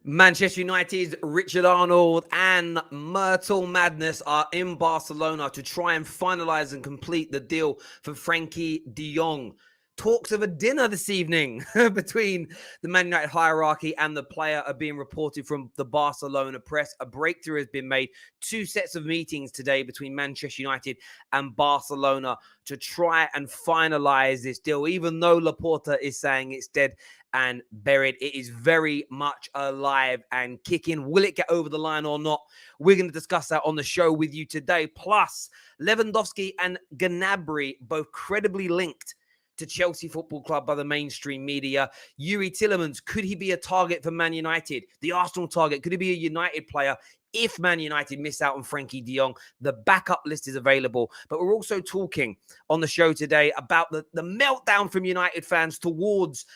Manchester United's Richard Arnold and Myrtle Madness are in Barcelona to try and finalise and complete the deal for Frenkie de Jong. Talks of a dinner this evening between the Man United hierarchy and the player are being reported from the Barcelona press. A breakthrough has been made. 2 sets of meetings today between Manchester United and Barcelona to try and finalise this deal. Even though Laporta is saying it's dead and buried, it is very much alive and kicking. Will it get over the line or not? We're going to discuss that on the show with you today. Plus, Lewandowski and Gnabry both credibly linked to Chelsea Football Club by the mainstream media. Youri Tielemans, could he be a target for Man United? The Arsenal target, could he be a United player if Man United miss out on Frenkie de Jong? The backup list is available. But we're also talking on the show today about the meltdown from United fans towards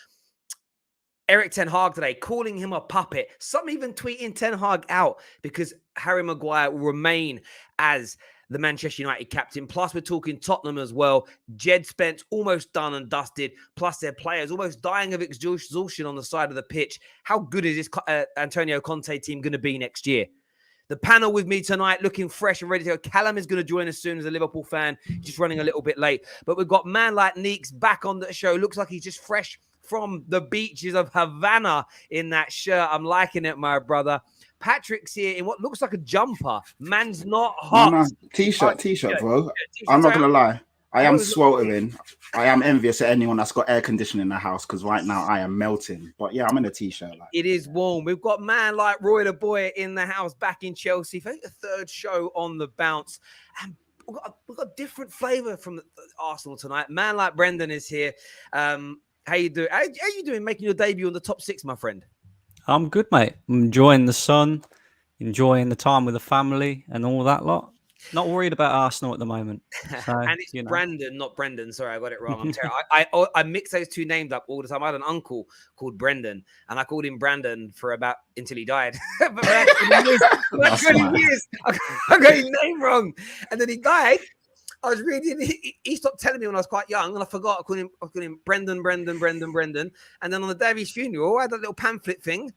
Erik Ten Hag today, calling him a puppet. Some even tweeting Ten Hag out because Harry Maguire will remain as the Manchester United captain. Plus, we're talking Tottenham as well. Jed Spence almost done and dusted. Plus, their players almost dying of exhaustion on the side of the pitch. How good is this Antonio Conte team going to be next year? The panel with me tonight, looking fresh and ready to go. Callum is going to join us soon as a Liverpool fan, just running a little bit late. But we've got man like Neeks back on the show. Looks like he's just fresh from the beaches of Havana in that shirt. I'm liking it, my brother. Patrick's here in what looks like a jumper. Man's not hot. No, t-shirt, bro. T-shirt. I'm not going to lie. I am sweltering. I am envious at anyone that's got air conditioning in the house because right now I am melting. But yeah, I'm in a t-shirt. It is warm. We've got man like Roy the Boy in the house back in Chelsea for the 3rd show on the bounce. And we've got different flavour from the Arsenal tonight. Man like Brendan is here. How you doing? How you doing making your debut on the top 6, my friend? I'm good, mate. I'm enjoying the sun, enjoying the time with the family and all that lot. Not worried about Arsenal at the moment. So, and it's Brandon, not Brendan. Sorry, I got it wrong. I'm terrible. I mix those 2 names up all the time. I had an uncle called Brendan, and I called him Brandon for until he died. But for 20 years, I got his name wrong. And then he died. I was reading, he stopped telling me when I was quite young, and I forgot. I called him Brendan. And then on the day of his funeral, I had that little pamphlet thing.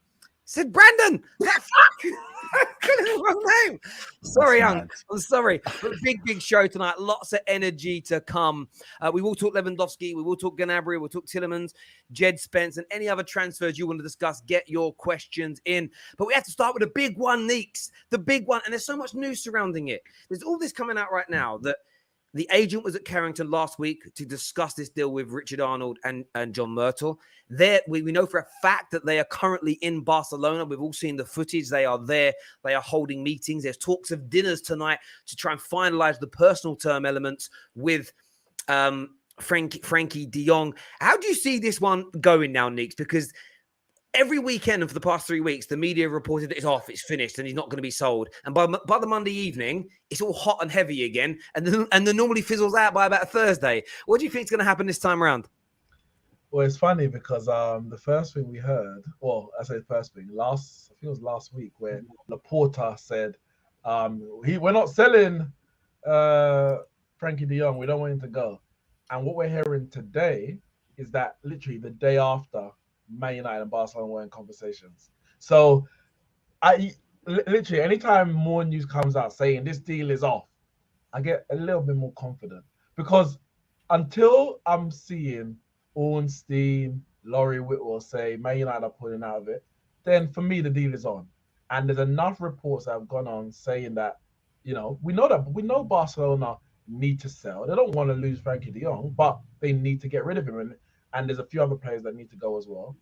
Said Brandon, that fuck. The wrong name. Sorry, young. I'm sorry. But big show tonight. Lots of energy to come. We will talk Lewandowski. We will talk Gnabry. We'll talk Tielemans, Jed Spence, and any other transfers you want to discuss. Get your questions in. But we have to start with the big one, Neeks. The big one. And there's so much news surrounding it. There's all this coming out right now that the agent was at Carrington last week to discuss this deal with Richard Arnold and John Myrtle. We know for a fact that they are currently in Barcelona. We've all seen the footage. They are there. They are holding meetings. There's talks of dinners tonight to try and finalize the personal term elements with Frenkie de Jong. How do you see this one going now, Neeks? Because every weekend for the past 3 weeks, the media reported that it's off, it's finished, and he's not going to be sold. And by the Monday evening, it's all hot and heavy again, and then normally fizzles out by about Thursday. What do you think is going to happen this time around? Well, it's funny because the first thing we heard, I say the first thing, I think it was last week, where Laporta said, we're not selling Frenkie de Jong. We don't want him to go. And what we're hearing today is that literally the day after, Man United and Barcelona were in conversations. So I literally, anytime more news comes out saying this deal is off, I get a little bit more confident, because until I'm seeing Ornstein, Laurie Whitwell say Man United are pulling out of it, then for me the deal is on. And there's enough reports that have gone on saying that, we know Barcelona need to sell. They don't want to lose Frenkie de Jong, but they need to get rid of him. And there's a few other players that need to go as well.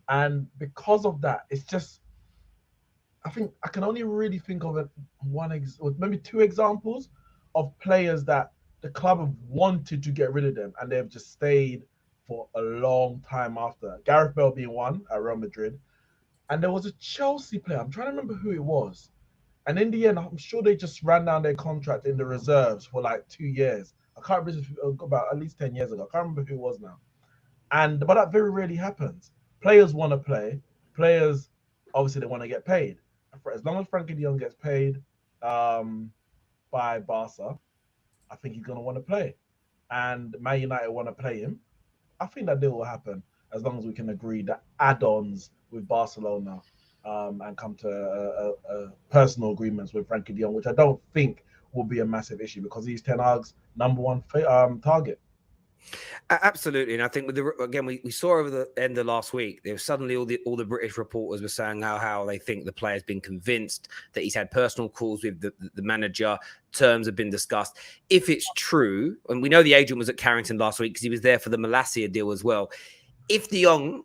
And because of that, it's just, I think I can only really think of maybe 2 examples of players that the club have wanted to get rid of them and they've just stayed for a long time after. Gareth Bale being one at Real Madrid. And there was a Chelsea player, I'm trying to remember who it was. And in the end, I'm sure they just ran down their contract in the reserves for like 2 years. I can't remember, about at least 10 years ago. I can't remember who it was now. But that very rarely happens. Players want to play. Players, obviously, they want to get paid. As long as Frenkie de Jong gets paid by Barca, I think he's going to want to play. And Man United want to play him. I think that deal will happen as long as we can agree that add-ons with Barcelona and come to a personal agreements with Frenkie de Jong, which I don't think will be a massive issue because he's Ten Hag's number one target. Absolutely, and I think with we saw over the end of last week, there was suddenly all the British reporters were saying how they think the player's been convinced, that he's had personal calls with the manager, terms have been discussed. If it's true, and we know the agent was at Carrington last week because he was there for the Malacia deal as well. If De Jong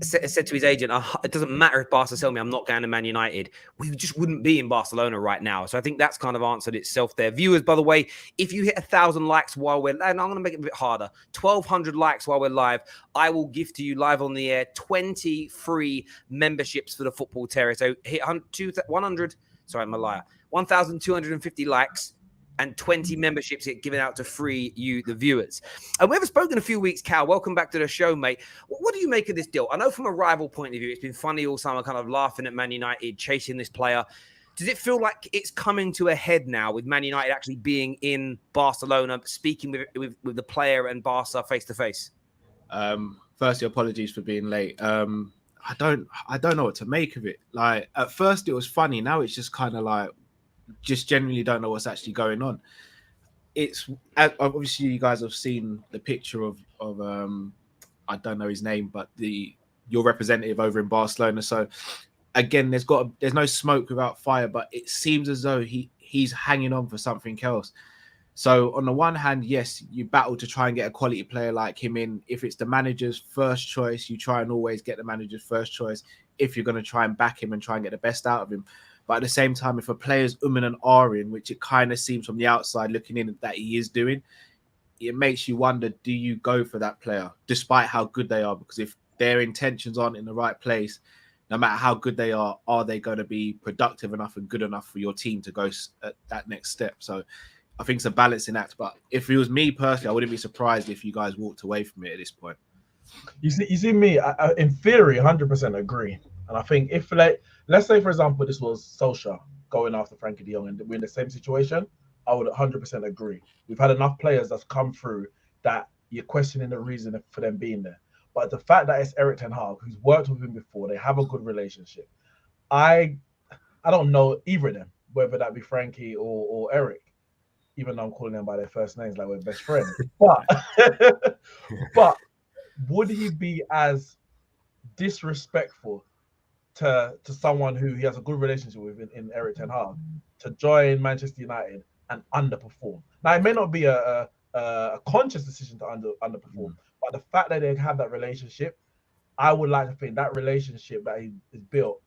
said to his agent, it doesn't matter if Barca sell me, I'm not going to Man United, we just wouldn't be in Barcelona right now. So I think that's kind of answered itself there. Viewers, by the way, if you hit 1,000 likes while we're, and I'm going to make it a bit harder, 1,200 likes while we're live, I will gift to you live on the air 20 free memberships for the Football Terrace. So hit 1,250 likes and 20 memberships get given out to free you, the viewers. And we haven't spoken a few weeks, Cal. Welcome back to the show, mate. What do you make of this deal? I know from a rival point of view, it's been funny all summer, kind of laughing at Man United, chasing this player. Does it feel like it's coming to a head now with Man United actually being in Barcelona, speaking with the player and Barca face to face? Firstly, apologies for being late. I don't know what to make of it. Like, at first it was funny. Now it's just kind of like, just genuinely don't know what's actually going on. It's obviously you guys have seen the picture of I don't know his name, but your representative over in Barcelona. So again, there's no smoke without fire, but it seems as though he's hanging on for something else. So on the one hand, yes, you battle to try and get a quality player like him in. If it's the manager's first choice, you try and always get the manager's first choice if you're going to try and back him and try and get the best out of him. But at the same time, if a player's and ahhing, which it kind of seems from the outside looking in that he is doing, it makes you wonder, do you go for that player despite how good they are? Because if their intentions aren't in the right place, no matter how good they are they going to be productive enough and good enough for your team to go at that next step? So I think it's a balancing act. But if it was me personally, I wouldn't be surprised if you guys walked away from it at this point. You see me, I in theory, 100% agree. And I think if, let's say, for example, this was Solskjaer going after Frenkie de Jong and we're in the same situation, I would 100% agree. We've had enough players that's come through that you're questioning the reason for them being there. But the fact that it's Erik ten Hag, who's worked with him before, they have a good relationship. I don't know either of them, whether that be Frenkie or Erik, even though I'm calling them by their first names like we're best friends. But would he be as disrespectful to someone who he has a good relationship with in Erik ten Hag to join Manchester United and underperform? Now, it may not be a conscious decision to underperform, but the fact that they have that relationship, I would like to think that relationship that he is built,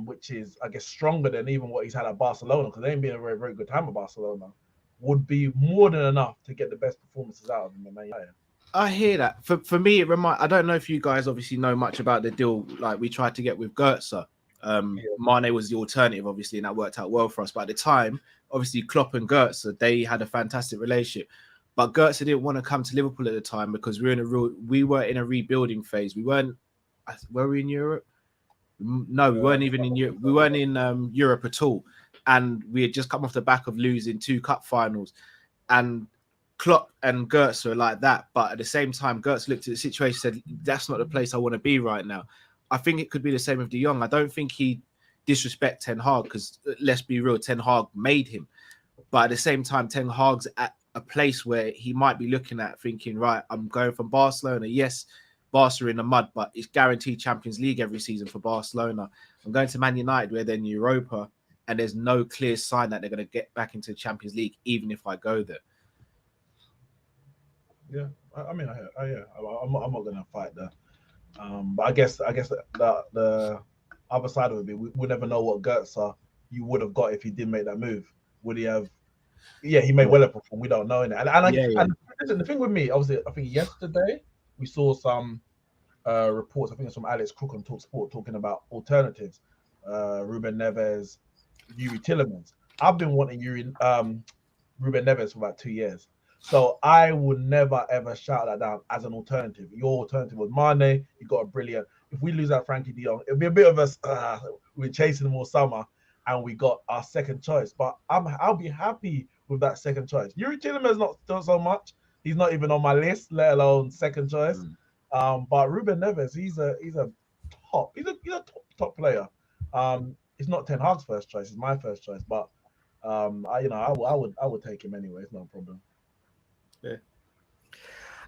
which is, I guess, stronger than even what he's had at Barcelona, because they ain't been a very, very good time at Barcelona, would be more than enough to get the best performances out of him at Man United. I hear that. For me, I don't know if you guys obviously know much about the deal like we tried to get with Götze. Mane was the alternative, obviously, and that worked out well for us. But at the time, obviously, Klopp and Götze, they had a fantastic relationship. But Götze didn't want to come to Liverpool at the time because we were in a rebuilding phase. Were we in Europe? No, we weren't even in Europe. We weren't in Europe at all. And we had just come off the back of losing 2 cup finals. And Klopp and Götze are like that, but at the same time, Götze looked at the situation and said, that's not the place I want to be right now. I think it could be the same with De Jong. I don't think he disrespect Ten Hag because, let's be real, Ten Hag made him. But at the same time, Ten Hag's at a place where he might be looking at thinking, right, I'm going from Barcelona. Yes, Barca are in the mud, but it's guaranteed Champions League every season for Barcelona. I'm going to Man United where they're in Europa and there's no clear sign that they're going to get back into the Champions League, even if I go there. Yeah, I'm not going to fight that. But I guess the other side of it, we'll never know what Götze you would have got if he did make that move. Would he have? Yeah, he may well have performed. We don't know. And listen, the thing with me, obviously, I think yesterday we saw some reports. I think it's from Alex Crook on TalkSport talking about alternatives. Ruben Neves, Yuri Tielemans. I've been wanting Ruben Neves for about 2 years. So I would never, ever shout that down as an alternative. Your alternative was Mane. You got a brilliant. If we lose out Frenkie de Jong, it'll be a bit of a, we're chasing him all summer and we got our second choice. But I'll be happy with that second choice. Yuri Tielemans not so much. He's not even on my list, let alone second choice. But Ruben Neves, he's a top player. It's not Ten Hag's first choice; it's my first choice. But I would take him anyway. It's no problem. Yeah.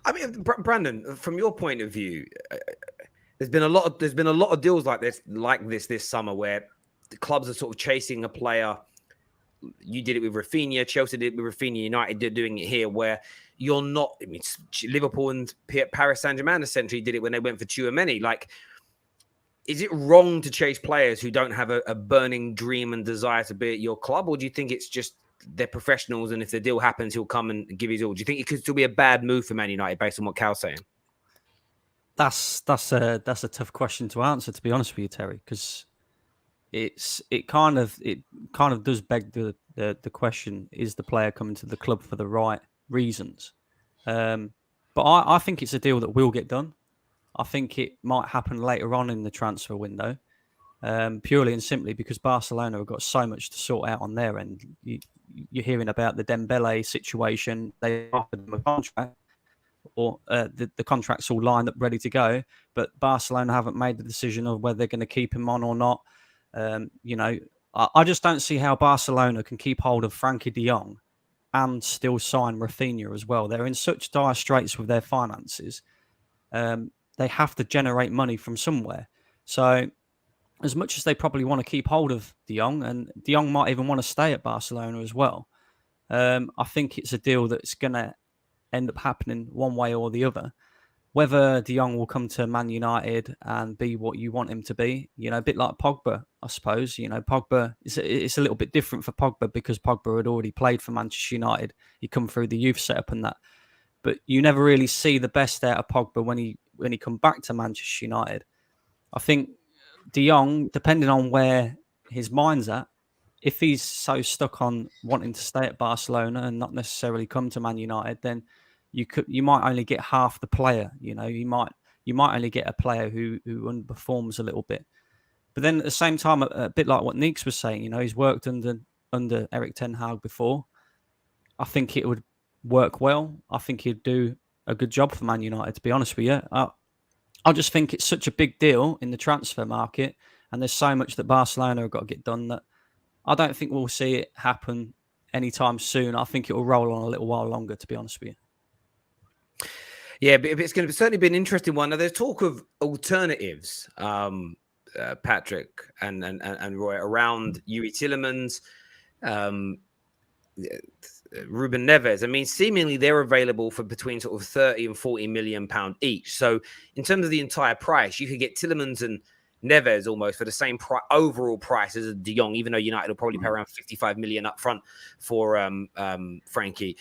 I mean, Brandon, from your point of view, there's been a lot of deals like this summer where the clubs are sort of chasing a player. You did it with Rafinha, Chelsea did it with Rafinha, United did doing it here, where you're not. I mean, Liverpool and Paris Saint-Germain essentially did it when they went for Tielemans. Like, is it wrong to chase players who don't have a burning dream and desire to be at your club, or do you think it's just they're professionals and if the deal happens, he'll come and give his all? Do you think it could still be a bad move for Man United based on what Cal's saying? That's a tough question to answer, to be honest with you, Terry, because it kind of does beg the question: is the player coming to the club for the right reasons? But I think it's a deal that will get done. I think it might happen later on in the transfer window, purely and simply because Barcelona have got so much to sort out on their end. You're hearing about the Dembele situation. They offered him a contract, or the contract's all lined up, ready to go, but Barcelona haven't made the decision of whether they're going to keep him on or not. I just don't see how Barcelona can keep hold of Frenkie de Jong and still sign Rafinha as well. They're in such dire straits with their finances. They have to generate money from somewhere. So as much as they probably want to keep hold of de Jong, and de Jong might even want to stay at Barcelona as well, I think it's a deal that's going to end up happening one way or the other. Whether de Jong will come to Man United and be what you want him to be, a bit like Pogba, I suppose. Pogba, it's a little bit different for Pogba because Pogba had already played for Manchester United. He come through the youth setup and that. But you never really see the best out of Pogba when he come back to Manchester United. I think de Jong, depending on where his mind's at, if he's so stuck on wanting to stay at Barcelona and not necessarily come to Man United, then you might only get half the player. You might only get a player who underperforms a little bit. But then at the same time, a bit like what Neeks was saying, he's worked under Erik ten Hag before. I think it would work well. I think he'd do a good job for Man United, to be honest with you. I just think it's such a big deal in the transfer market, and there's so much that Barcelona have got to get done that I don't think we'll see it happen anytime soon. I think it will roll on a little while longer, to be honest with you. Yeah, but it's going to certainly be an interesting one. Now, there's talk of alternatives, Patrick and Roy, around Yuri Tielemans, Ruben Neves. I mean, seemingly they're available for between sort of 30 and 40 million pound each. So in terms of the entire price, you could get Tielemans and Neves almost for the same overall price as de Jong, even though United will probably pay around 55 million up front for Frenkie.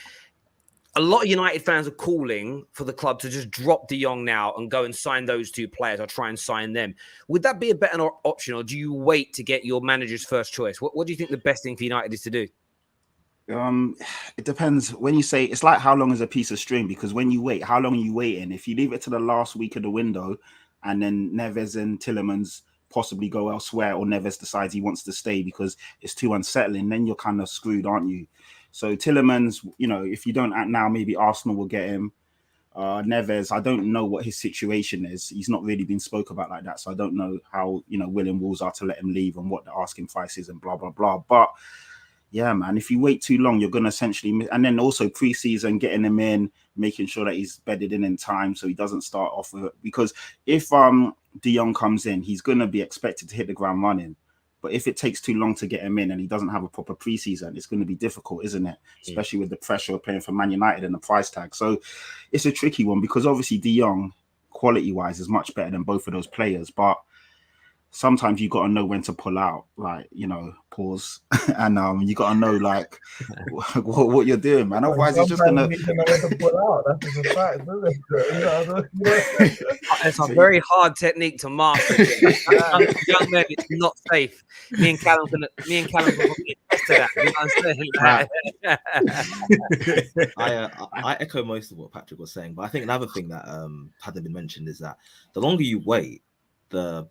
A lot of United fans are calling for the club to just drop de Jong now and go and sign those two players or try and sign them. Would that be a better option, or do you wait to get your manager's first choice? What do you think the best thing for United is to do? It depends. When you say, it's like how long is a piece of string, because when you wait, how long are you waiting? If you leave it to the last week of the window and then Neves and Tielemans possibly go elsewhere, or Neves decides he wants to stay because it's too unsettling, then you're kind of screwed, aren't you? So Tielemans, if you don't act now, maybe Arsenal will get him. Neves, I don't know what his situation is. He's not really been spoke about like that. So I don't know how, willing Wolves are to let him leave and what the asking price is and blah, blah, blah. But yeah, man, if you wait too long, you're going to essentially... And then also pre-season, getting him in, making sure that he's bedded in time so he doesn't start off with it. Because if de Jong comes in, he's going to be expected to hit the ground running. But if it takes too long to get him in and he doesn't have a proper preseason, it's going to be difficult, isn't it? Especially with the pressure of playing for Man United and the price tag. So it's a tricky one because obviously de Jong, quality-wise, is much better than both of those players. But sometimes you got to know when to pull out, like, pause. And you got to know, like, what you're doing, man. Otherwise, it's just going to... You need to know when to pull out. That's just a fact, isn't it? It's a very hard technique to master. Young men, it's not safe. Me and Callum can attest to that. You know what I'm saying? I echo most of what Patrick was saying, but I think another thing that hadn't been mentioned is that the longer you wait, the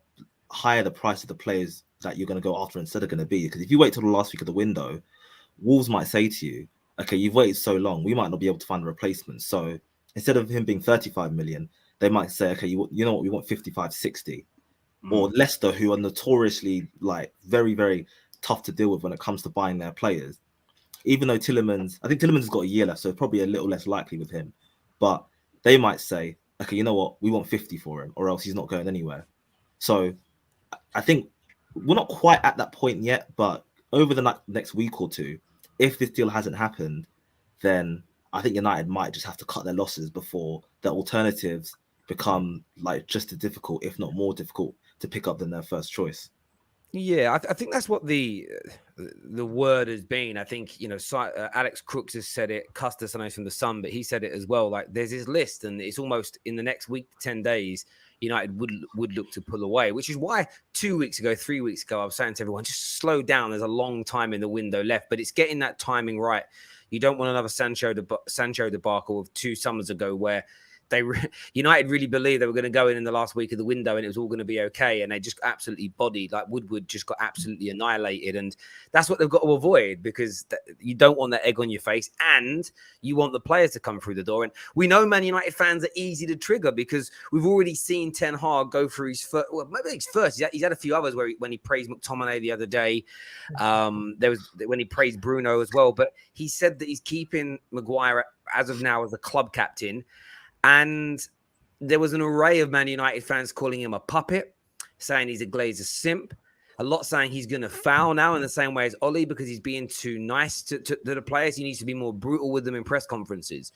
higher the price of the players that you're going to go after instead are going to be. Because if you wait till the last week of the window, Wolves might say to you, okay, you've waited so long, we might not be able to find a replacement. So instead of him being 35 million, they might say, okay, you know what, we want 55, 60. or Leicester, who are notoriously like very, very tough to deal with when it comes to buying their players. Even though Tielemans, I think Tielemans has got a year left, so probably a little less likely with him. But they might say, okay, you know what, we want 50 for him, or else he's not going anywhere. So I think we're not quite at that point yet, but over the next week or two, if this deal hasn't happened, then I think United might just have to cut their losses before the alternatives become like just as difficult, if not more difficult, to pick up than their first choice. Yeah, I think that's what the word has been. I think, Alex Crooks has said it, Custis, I know, from the Sun, but he said it as well. Like, there's his list, and it's almost in the next week to 10 days, United would look to pull away, which is why 2 weeks ago, 3 weeks ago, I was saying to everyone, just slow down. There's a long time in the window left, but it's getting that timing right. You don't want another Sancho debacle of 2 summers ago where United really believed they were going to go in the last week of the window and it was all going to be okay, and they just absolutely bodied. Like, Woodward just got absolutely annihilated, and that's what they've got to avoid, because you don't want that egg on your face, and you want the players to come through the door. And we know Man United fans are easy to trigger because we've already seen Ten Hag go through his first. Well, maybe his first. He's had a few others when he praised McTominay the other day. There was when he praised Bruno as well, but he said that he's keeping Maguire as of now as a club captain. And there was an array of Man United fans calling him a puppet, saying he's a Glazer simp. A lot saying he's going to foul now in the same way as Ollie because he's being too nice to the players. He needs to be more brutal with them in press conferences.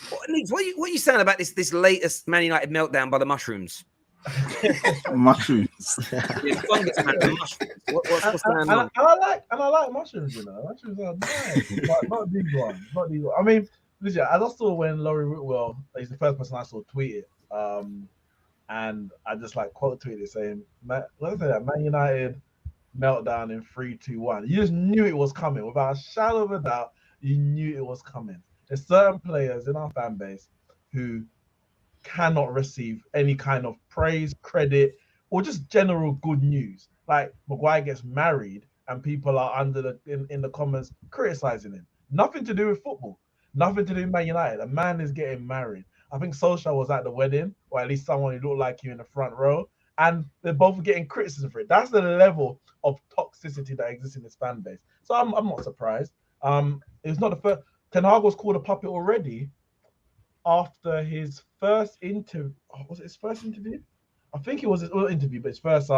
What are you saying about this latest Man United meltdown by the mushrooms? Mushrooms. Yeah, fungus, man, the mushrooms. What's going on? And I like mushrooms, Mushrooms are nice, but not these ones. I mean, listen, as I saw when Laurie Whitwell, he's the first person I saw tweet it, and I just quote tweeted saying, Man United meltdown in 3-2-1. You just knew it was coming without a shadow of a doubt. You knew it was coming. There's certain players in our fan base who cannot receive any kind of praise, credit, or just general good news. Like Maguire gets married and people are in the comments criticizing him. Nothing to do with football. Nothing to do with Man United. A man is getting married. I think Solskjaer was at the wedding, or at least someone who looked like you in the front row, and they're both getting criticism for it. That's the level of toxicity that exists in this fan base. So I'm not surprised. It's not the first. Ten Hag was called a puppet already after his first interview. Was it his first interview? I think it was his interview, but his first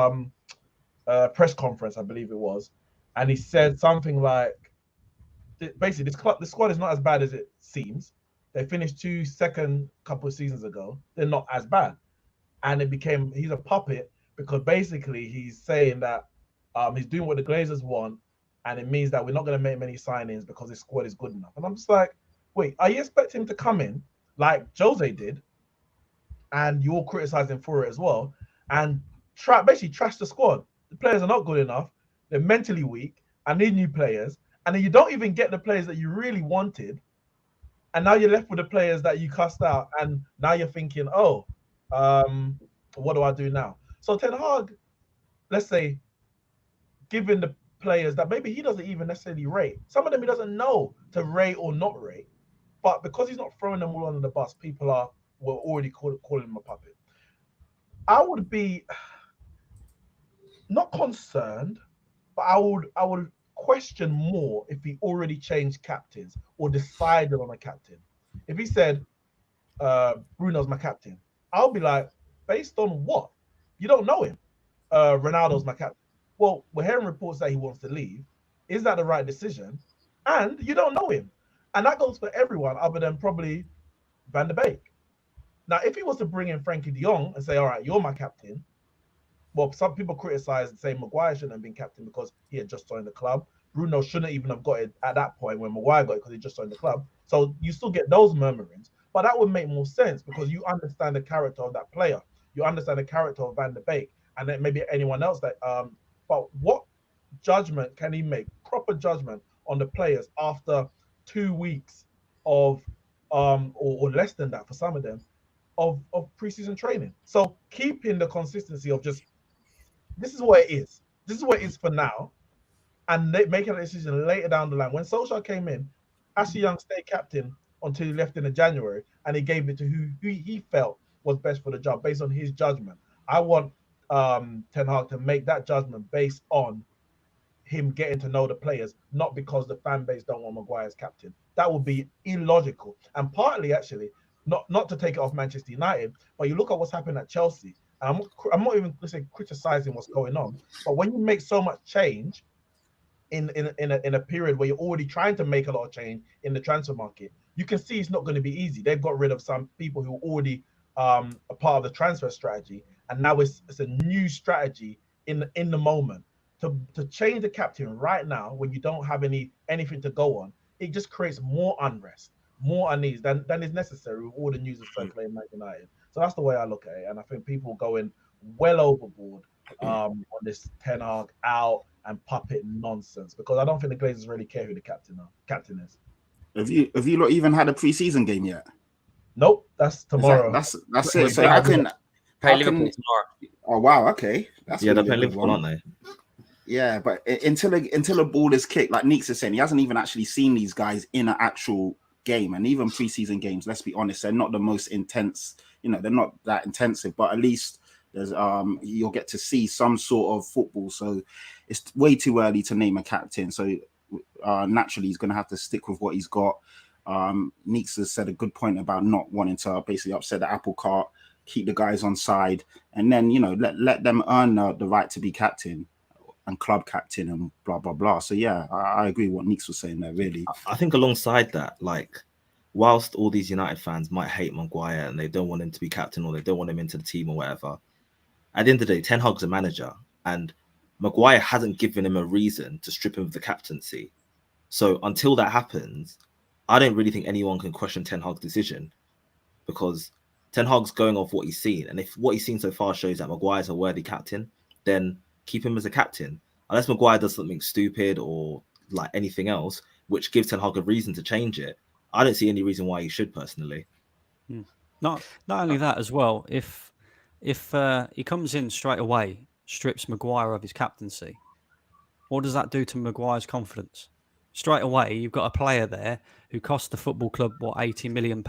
press conference, I believe it was. And he said something like, basically, this squad is not as bad as it seems. They finished second couple of seasons ago. They're not as bad. And he's a puppet because basically he's saying that he's doing what the Glazers want, and it means that we're not going to make many signings because this squad is good enough. And I'm just like, wait, are you expecting him to come in like Jose did, and you all criticize him for it as well, and basically trash the squad? The players are not good enough. They're mentally weak. I need new players. And then you don't even get the players that you really wanted. And now you're left with the players that you cussed out. And now you're thinking, what do I do now? So Ten Hag, let's say, given the players that maybe he doesn't even necessarily rate, some of them he doesn't know to rate or not rate. But because he's not throwing them all under the bus, people were already calling him a puppet. I would be not concerned, but I would question more if he already changed captains or decided on a captain. If he said Bruno's my captain, I'll be like, based on what? You don't know him. Ronaldo's my captain. Well, we're hearing reports that he wants to leave. Is that the right decision? And you don't know him. And that goes for everyone other than probably Van der Beek. Now, if he was to bring in Frenkie de Jong and say, all right, you're my captain, well, some people criticize and say Maguire shouldn't have been captain because he had just joined the club. Bruno shouldn't even have got it at that point when Maguire got it because he just joined the club. So you still get those murmurings, but that would make more sense because you understand the character of that player. You understand the character of Van der Beek, and then maybe anyone else that. But what judgment can he make? Proper judgment on the players after 2 weeks of, or less than that for some of them, of preseason training. So keeping the consistency of just, this is what it is. This is what it is for now. And making a decision later down the line. When Solskjaer came in, Ashley Young stayed captain until he left in January, and he gave it to who he felt was best for the job based on his judgment. I want Ten Hag to make that judgment based on him getting to know the players, not because the fan base don't want Maguire as captain. That would be illogical. And partly, actually, not to take it off Manchester United, but you look at what's happened at Chelsea. And I'm not even criticizing what's going on, but when you make so much change in a period where you're already trying to make a lot of change in the transfer market, you can see it's not going to be easy. They've got rid of some people who are already a part of the transfer strategy, and now it's a new strategy in the moment. To change the captain right now when you don't have anything to go on, it just creates more unrest, more unease than is necessary with all the news that's circulating Man United. So that's the way I look at it, and I think people going well overboard on this Ten Hag out and puppet nonsense, because I don't think the Glazers really care who the captain is. Have you not even had a pre-season game yet? Nope, that's tomorrow. That's it. So how can Liverpool tomorrow? Oh wow, okay. That's they're really playing a good Liverpool, one. aren't they? Yeah, but until the ball is kicked, like Neeks is saying, he hasn't even actually seen these guys in an actual game. And even preseason games, let's be honest, they're not the most intense. They're not that intensive. But at least there's you'll get to see some sort of football. So it's way too early to name a captain. So naturally, he's going to have to stick with what he's got. Neeks has said a good point about not wanting to basically upset the apple cart, keep the guys on side, and then let them earn the right to be captain and club captain and blah blah blah. So yeah, I agree with what Neeks was saying there. Really, I think alongside that, like, whilst all these United fans might hate Maguire and they don't want him to be captain or they don't want him into the team or whatever, at the end of the day, Ten Hag's a manager, and Maguire hasn't given him a reason to strip him of the captaincy. So until that happens, I don't really think anyone can question Ten Hag's decision, because Ten Hag's going off what he's seen, and if what he's seen so far shows that Maguire's a worthy captain, then keep him as a captain. Unless Maguire does something stupid or like anything else, which gives Ten Hag a reason to change it, I don't see any reason why he should, personally. Not only that as well, if he comes in straight away, strips Maguire of his captaincy, what does that do to Maguire's confidence? Straight away, you've got a player there who cost the football club, £80 million,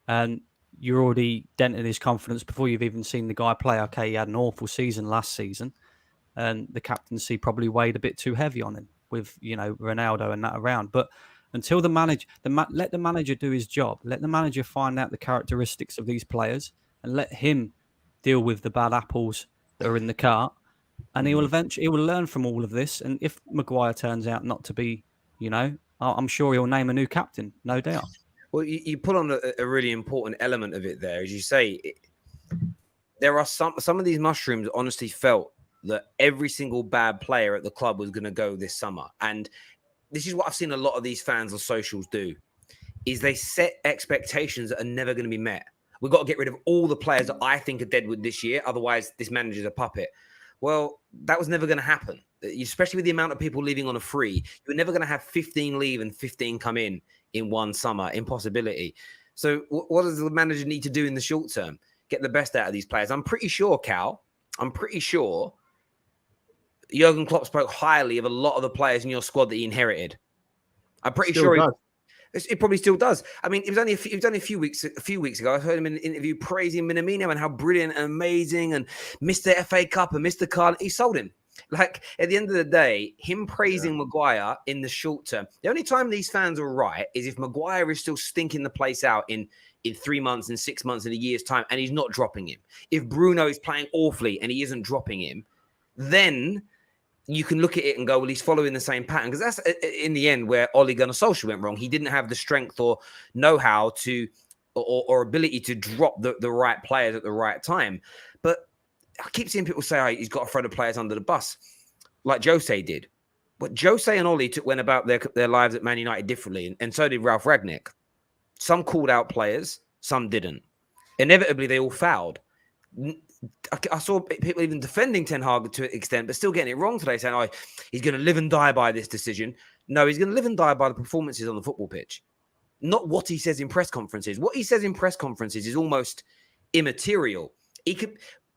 and you're already denting his confidence before you've even seen the guy play. Okay, he had an awful season last season, and the captaincy probably weighed a bit too heavy on him with, Ronaldo and that around. But until the manager, let the manager do his job. Let the manager find out the characteristics of these players and let him deal with the bad apples that are in the cart. And he will learn from all of this. And if Maguire turns out not to be, I'm sure he'll name a new captain, no doubt. Well, you put on a really important element of it there. As you say, there are some of these mushrooms honestly felt that every single bad player at the club was going to go this summer. And this is what I've seen a lot of these fans on socials do, is they set expectations that are never going to be met. We've got to get rid of all the players that I think are dead with this year. Otherwise, this manager's a puppet. Well, that was never going to happen, especially with the amount of people leaving on a free. You're never going to have 15 leave and 15 come in one summer. Impossibility. So what does the manager need to do in the short term? Get the best out of these players. I'm pretty sure, Cal, Jurgen Klopp spoke highly of a lot of the players in your squad that he inherited. I'm pretty sure it probably still does. I mean, it was only a few weeks ago. I heard him in an interview praising Minamino and how brilliant and amazing and Mr. FA Cup and Mr. Carl. He sold him. Like, at the end of the day, him praising Maguire in the short term. The only time these fans are right is if Maguire is still stinking the place out in 3 months and 6 months in a year's time and he's not dropping him. If Bruno is playing awfully and he isn't dropping him, then you can look at it and go, well, he's following the same pattern. Because that's, in the end, where Ole Gunnar Solskjaer went wrong. He didn't have the strength or know-how to or ability to drop the right players at the right time. But I keep seeing people say, he's got to throw the players under the bus, like Jose did. But Jose and Ole went about their lives at Man United differently, and so did Ralph Rangnick. Some called out players, some didn't. Inevitably, they all fouled. I saw people even defending Ten Hag to an extent, but still getting it wrong today, saying, he's going to live and die by this decision. No, he's going to live and die by the performances on the football pitch, not what he says in press conferences. What he says in press conferences is almost immaterial.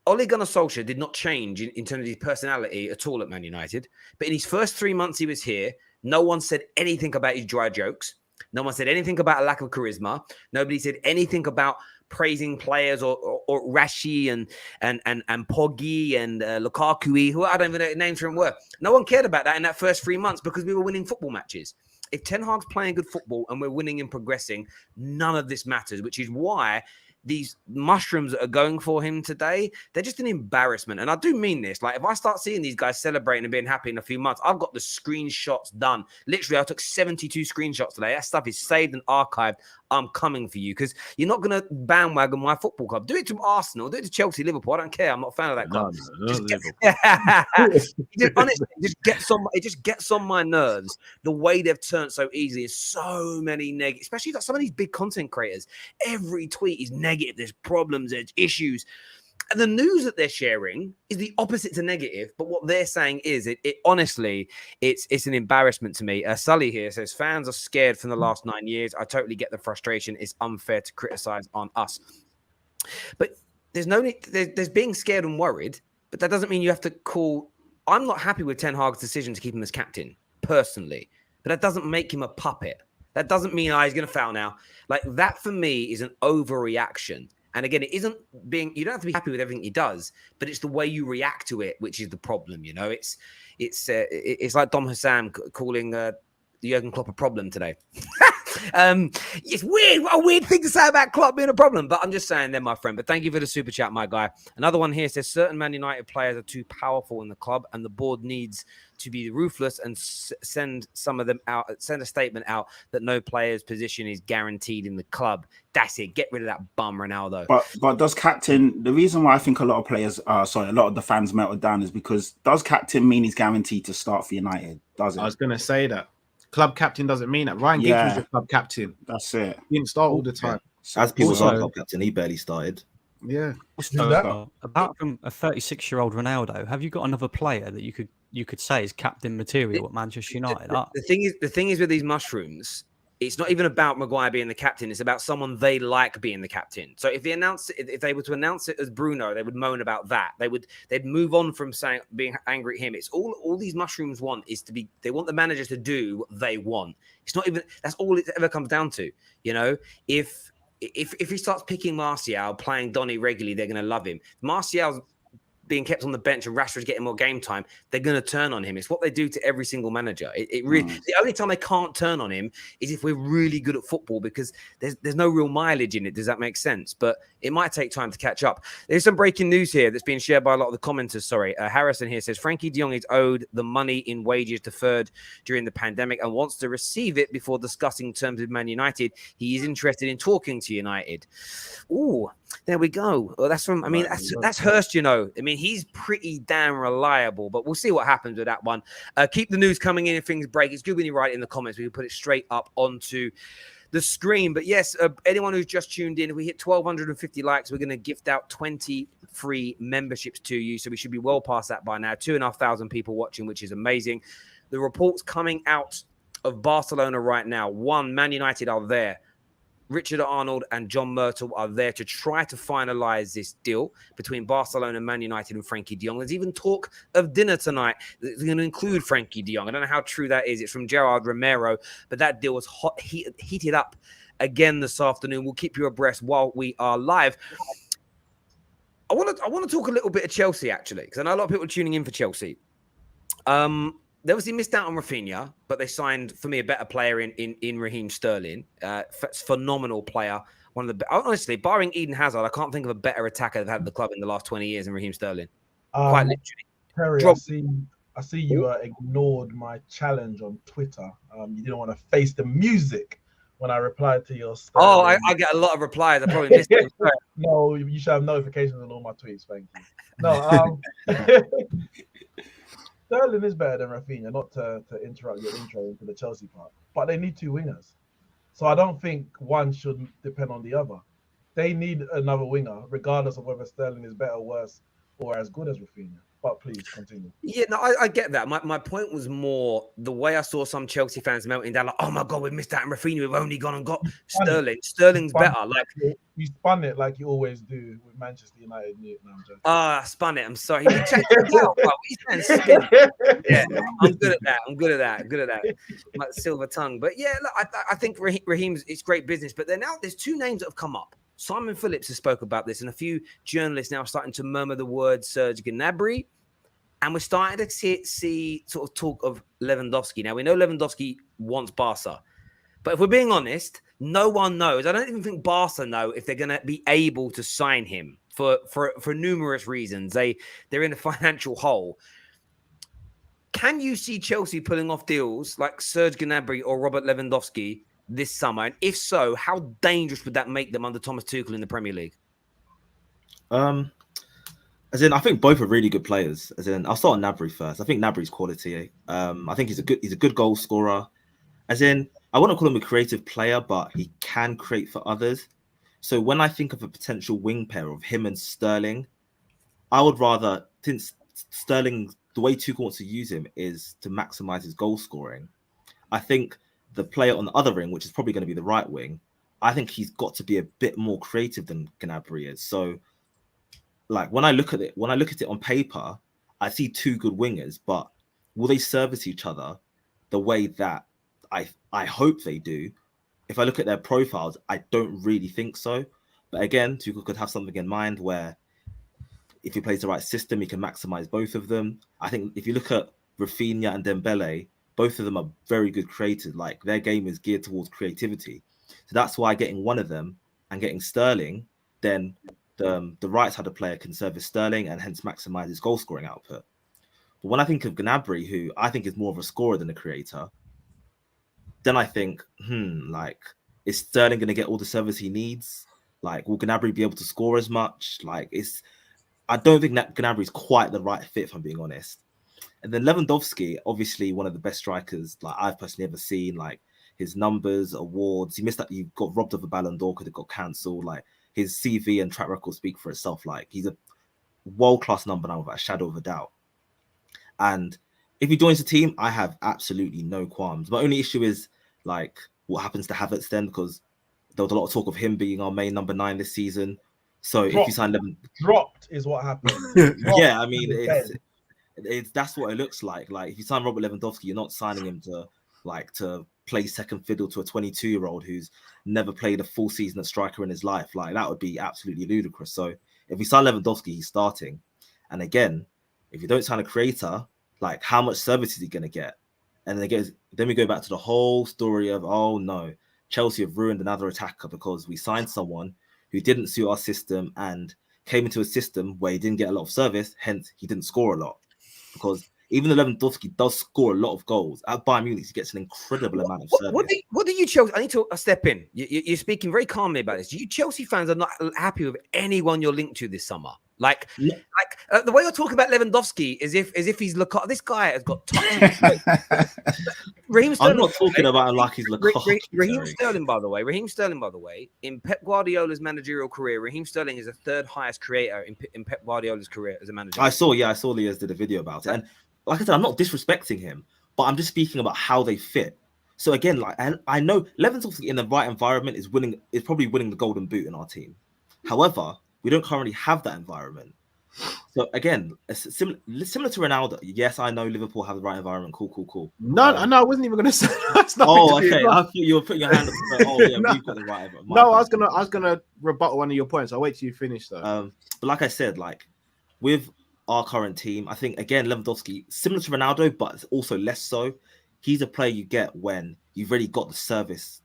Ole Gunnar Solskjaer did not change in terms of his personality at all at Man United, but in his first 3 months he was here, no one said anything about his dry jokes. No one said anything about a lack of charisma. Nobody said anything about praising players or Rashi and Poggi and Lukaku, who I don't even know what names for him were. No one cared about that in that first 3 months because we were winning football matches. If Ten Hag's playing good football and we're winning and progressing, none of this matters, which is why these mushrooms that are going for him today, they're just an embarrassment. And I do mean this. Like, if I start seeing these guys celebrating and being happy in a few months, I've got the screenshots done. Literally, I took 72 screenshots today. That stuff is saved and archived. I'm coming for you because you're not going to bandwagon my football club. Do it to Arsenal. Do it to Chelsea, Liverpool. I don't care. I'm not a fan of that club. Honestly, it just gets on my nerves the way they've turned so easily. There's so many negative, especially like some of these big content creators. Every tweet is negative. There's problems. There's issues. And the news that they're sharing is the opposite to negative. But what they're saying is, it honestly, it's an embarrassment to me. Sully here says, fans are scared from the last 9 years. I totally get the frustration. It's unfair to criticize on us. But there's no need. There's being scared and worried. But that doesn't mean you have to call. I'm not happy with Ten Hag's decision to keep him as captain, personally. But that doesn't make him a puppet. That doesn't mean he's going to foul now. Like, that for me is an overreaction. And again, it isn't being, you don't have to be happy with everything he does, but it's the way you react to it, which is the problem. You know, it's like Dom Hassan calling Jurgen Klopp a problem today. It's weird. What a weird thing to say about Klopp being a problem, but I'm just saying they're my friend. But thank you for the super chat, my guy. Another one here says certain Man United players are too powerful in the club, and the board needs to be ruthless and send some of them out. Send a statement out that no player's position is guaranteed in the club. That's it. Get rid of that bum Ronaldo. But does captain? The reason why I think a lot of the fans melted down is because does captain mean he's guaranteed to start for United? Does it? I was going to say that. Club captain doesn't mean that. Ryan Giggs was your club captain. That's it. He didn't start all the time. As people was our club captain, he barely started. Yeah. Apart from a 36-year-old Ronaldo, have you got another player that you could say is captain material at Manchester United? The thing is with these mushrooms, it's not even about Maguire being the captain. It's about someone they like being the captain. So if they were to announce it as Bruno, they would moan about that. They'd move on from being angry at him. It's all these mushrooms want is to be. They want the managers to do what they want. It's not even. That's all it ever comes down to. You know, if he starts picking Martial, playing Donny regularly, they're going to love him. Martial's being kept on the bench and Rashford's getting more game time, they're going to turn on him. It's what they do to every single manager. It really the only time they can't turn on him is if we're really good at football because there's no real mileage in it. Does that make sense? But it might take time to catch up. There's some breaking news here that's being shared by a lot of the commenters. Harrison here says Frenkie de Jong is owed the money in wages deferred during the pandemic and wants to receive it before discussing terms with Man United. He is interested in talking to United. Ooh, there we go. Well, that's from. I mean, that's Hurst. You know, I mean, he's pretty damn reliable. But we'll see what happens with that one. Keep the news coming in if things break. It's good when you write it in the comments. We can put it straight up onto the screen. But yes, anyone who's just tuned in, if we hit 1,250 likes, we're going to gift out 20 free memberships to you. So we should be well past that by now. 2,500 people watching, which is amazing. The reports coming out of Barcelona right now. One, Man United are there. Richard Arnold and John Myrtle are there to try to finalize this deal between Barcelona, Man United, and Frenkie de Jong. There's even talk of dinner tonight that's going to include Frenkie de Jong. I don't know how true that is. It's from Gerard Romero, but that deal was heated up again this afternoon. We'll keep you abreast while we are live. I want to talk a little bit of Chelsea, actually, because I know a lot of people are tuning in for Chelsea. They obviously missed out on Rafinha, but they signed, for me, a better player in Raheem Sterling. Phenomenal player. One of the honestly, barring Eden Hazard, I can't think of a better attacker they've had at the club in the last 20 years than Raheem Sterling. Quite literally. Terry, I see you ignored my challenge on Twitter. You didn't want to face the music when I replied to your Sterling. Oh, I get a lot of replies. I probably missed it. No, you should have notifications on all my tweets. Thank you. No, Sterling is better than Rafinha, not to interrupt your intro into the Chelsea part, but they need two wingers. So I don't think one should depend on the other. They need another winger, regardless of whether Sterling is better, worse, or as good as Rafinha. But please continue. Yeah, no, I get that. My point was more the way I saw some Chelsea fans melting down, like, oh my God, we missed out on Rafinha. We've only gone and got Sterling. Sterling's better. Like you spun it like you always do with Manchester United. I spun it. I'm sorry. Check it out, bro. Yeah, I'm good at that. Like silver tongue. But yeah, look, I think Raheem's it's great business. But there's two names that have come up. Simon Phillips has spoke about this, and a few journalists now are starting to murmur the word Serge Gnabry. And we're starting to see sort of talk of Lewandowski. Now, we know Lewandowski wants Barca. But if we're being honest, no one knows. I don't even think Barca know if they're going to be able to sign him for numerous reasons. They're in a financial hole. Can you see Chelsea pulling off deals like Serge Gnabry or Robert Lewandowski this summer? And if so, how dangerous would that make them under Thomas Tuchel in the Premier League? As in, I think both are really good players. As in, I'll start on Gnabry first. I think Gnabry's quality. I think he's a good goal scorer. As in, I wouldn't call him a creative player, but he can create for others. So when I think of a potential wing pair of him and Sterling, I would rather, since Sterling, the way Tuchel wants to use him is to maximize his goal scoring. I think the player on the other wing, which is probably going to be the right wing, I think he's got to be a bit more creative than Gnabry is. So, like when I look at it on paper, I see two good wingers, but will they service each other the way that I hope they do? If I look at their profiles, I don't really think so. But again, Tuchel could have something in mind where if he plays the right system, he can maximize both of them. I think if you look at Rafinha and Dembele, both of them are very good creators. Like their game is geared towards creativity. So that's why getting one of them and getting Sterling, then the right-sided player can service Sterling and hence maximize his goal-scoring output. But when I think of Gnabry, who I think is more of a scorer than a creator, then I think, like, is Sterling going to get all the service he needs? Like, will Gnabry be able to score as much? Like, I don't think that Gnabry is quite the right fit, if I'm being honest. And then Lewandowski, obviously one of the best strikers like I've personally ever seen. Like his numbers, awards, he got robbed of a Ballon d'Or because it got cancelled. Like his CV and track record speak for itself. Like he's a world-class number 9 without a shadow of a doubt. And if he joins the team, I have absolutely no qualms. My only issue is like what happens to Havertz then, because there was a lot of talk of him being our main number 9 this season. So if you sign dropped is what happened. Yeah, I mean that's what it looks like. Like if you sign Robert Lewandowski, you're not signing him to play second fiddle to a 22-year-old who's never played a full season at striker in his life. Like that would be absolutely ludicrous. So if we sign Lewandowski, he's starting. And again, if you don't sign a creator, like how much service is he going to get? And then we go back to the whole story of, oh no, Chelsea have ruined another attacker because we signed someone who didn't suit our system and came into a system where he didn't get a lot of service, hence he didn't score a lot. Because even though Lewandowski does score a lot of goals, at Bayern Munich he gets an incredible amount of service. What do you Chelsea? I need to step in. You're speaking very calmly about this. You Chelsea fans are not happy with anyone you're linked to this summer. The way you're talking about Lewandowski is if he's Lukaku. This guy has got Raheem Sterling. I'm not talking about him like he's Lukaku. Raheem Sterling, by the way, in Pep Guardiola's managerial career, Raheem Sterling is the third highest creator in Pep Guardiola's career as a manager. I saw Leah's did a video about it, and like I said, I'm not disrespecting him, but I'm just speaking about how they fit. So again, like I know Lewandowski in the right environment is probably winning the Golden Boot in our team. However, we don't currently have that environment. So again, similar to Ronaldo. Yes, I know Liverpool have the right environment. Cool. No, I wasn't even going to say. That's okay. I thought you were putting your hand up. We've got the right environment. No, I was gonna rebuttal one of your points. I'll wait till you finish though. But like I said, like with our current team, I think again Lewandowski, similar to Ronaldo, but also less so. He's a player you get when you've really got the service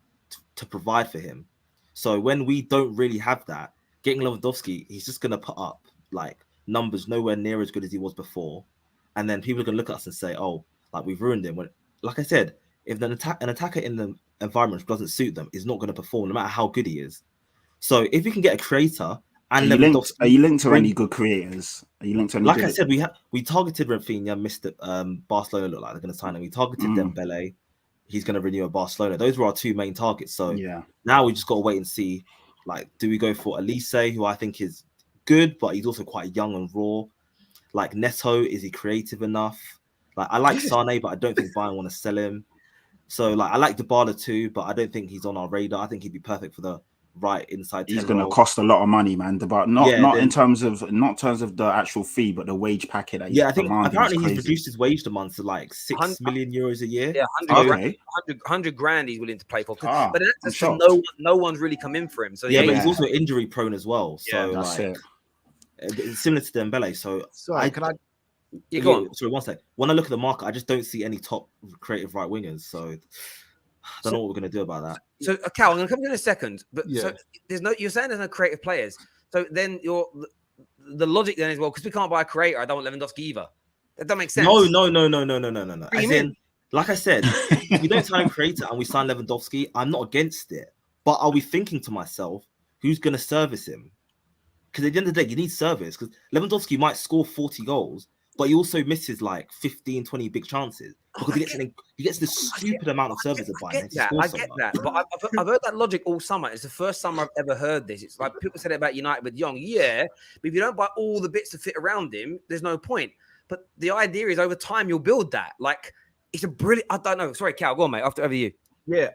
to provide for him. So when we don't really have that, getting Lewandowski, he's just going to put up like numbers nowhere near as good as he was before. And then people are going to look at us and say, oh, like we've ruined him. When, like I said, if an attacker in the environment doesn't suit them, is not going to perform no matter how good he is. So if we can get a creator and are you linked to any good creators? Are you linked to any I said, we targeted Rafinha, missed it. Barcelona look like they're going to sign him. We targeted Dembele. He's going to renew at Barcelona. Those were our two main targets. So now we just got to wait and see. Like, do we go for Elise, who I think is good, but he's also quite young and raw? Like Neto, is he creative enough? Like I like Sane, but I don't think Bayern want to sell him. So like I like Dybala too, but I don't think he's on our radar. I think he'd be perfect for the right inside. He's 10 going to roles. cost a lot of money, man. But not Yeah, not then- in terms of the actual fee, but the wage packet that he's Yeah, I think demanding apparently is he's crazy. reduced his wage demand to like 6 Hun- million euros a year. Yeah, Okay. 100 grand he's willing to play for. Ah, But I'm that's shocked. just no one's really come in for him. So Yeah, but Yeah. he's also injury prone as well. So That's like, it. it's similar to Dembele. So Sorry, can I? yeah, go on. Sorry, one sec. When I look at the market, I just don't see any top creative right wingers. So I don't know what we're gonna do about that. So, Cal, I'm going to come to you in a second. But Yeah. so you're saying there's no creative players. So then the logic then is, well, because we can't buy a creator, I don't want Lewandowski either. That don't make sense. No. What do As you in, mean? like I said, if we don't sign a creator and we sign Lewandowski, I'm not against it. But are we thinking to myself, who's gonna service him? Because at the end of the day, you need service. Because Lewandowski might score 40 goals, but he also misses like 15, 20 big chances because he gets this stupid amount of service I get that. But I've heard that logic all summer. It's the first summer I've ever heard this. It's like people said it about United with Young. Yeah, but if you don't buy all the bits to fit around him, there's no point. But the idea is over time you'll build that. Like it's a brilliant. I don't know. Sorry, Cal. Go on, mate. Over you. Yeah,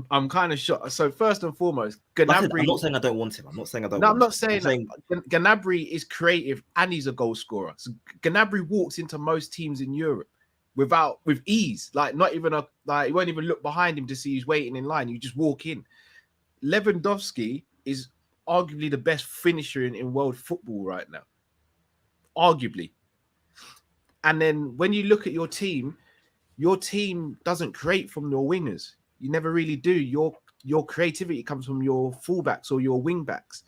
I'm kind of shocked. So first and foremost, Gnabry. I'm not saying I don't want him. I'm not saying I don't. No, want I'm not him. saying that. Gnabry is creative and he's a goal scorer. So Gnabry walks into most teams in Europe with ease. Like not even you won't even look behind him to see he's waiting in line. You just walk in. Lewandowski is arguably the best finisher in world football right now. Arguably. And then when you look at your team doesn't create from your wingers. You never really do. Your creativity comes from your fullbacks or your wingbacks.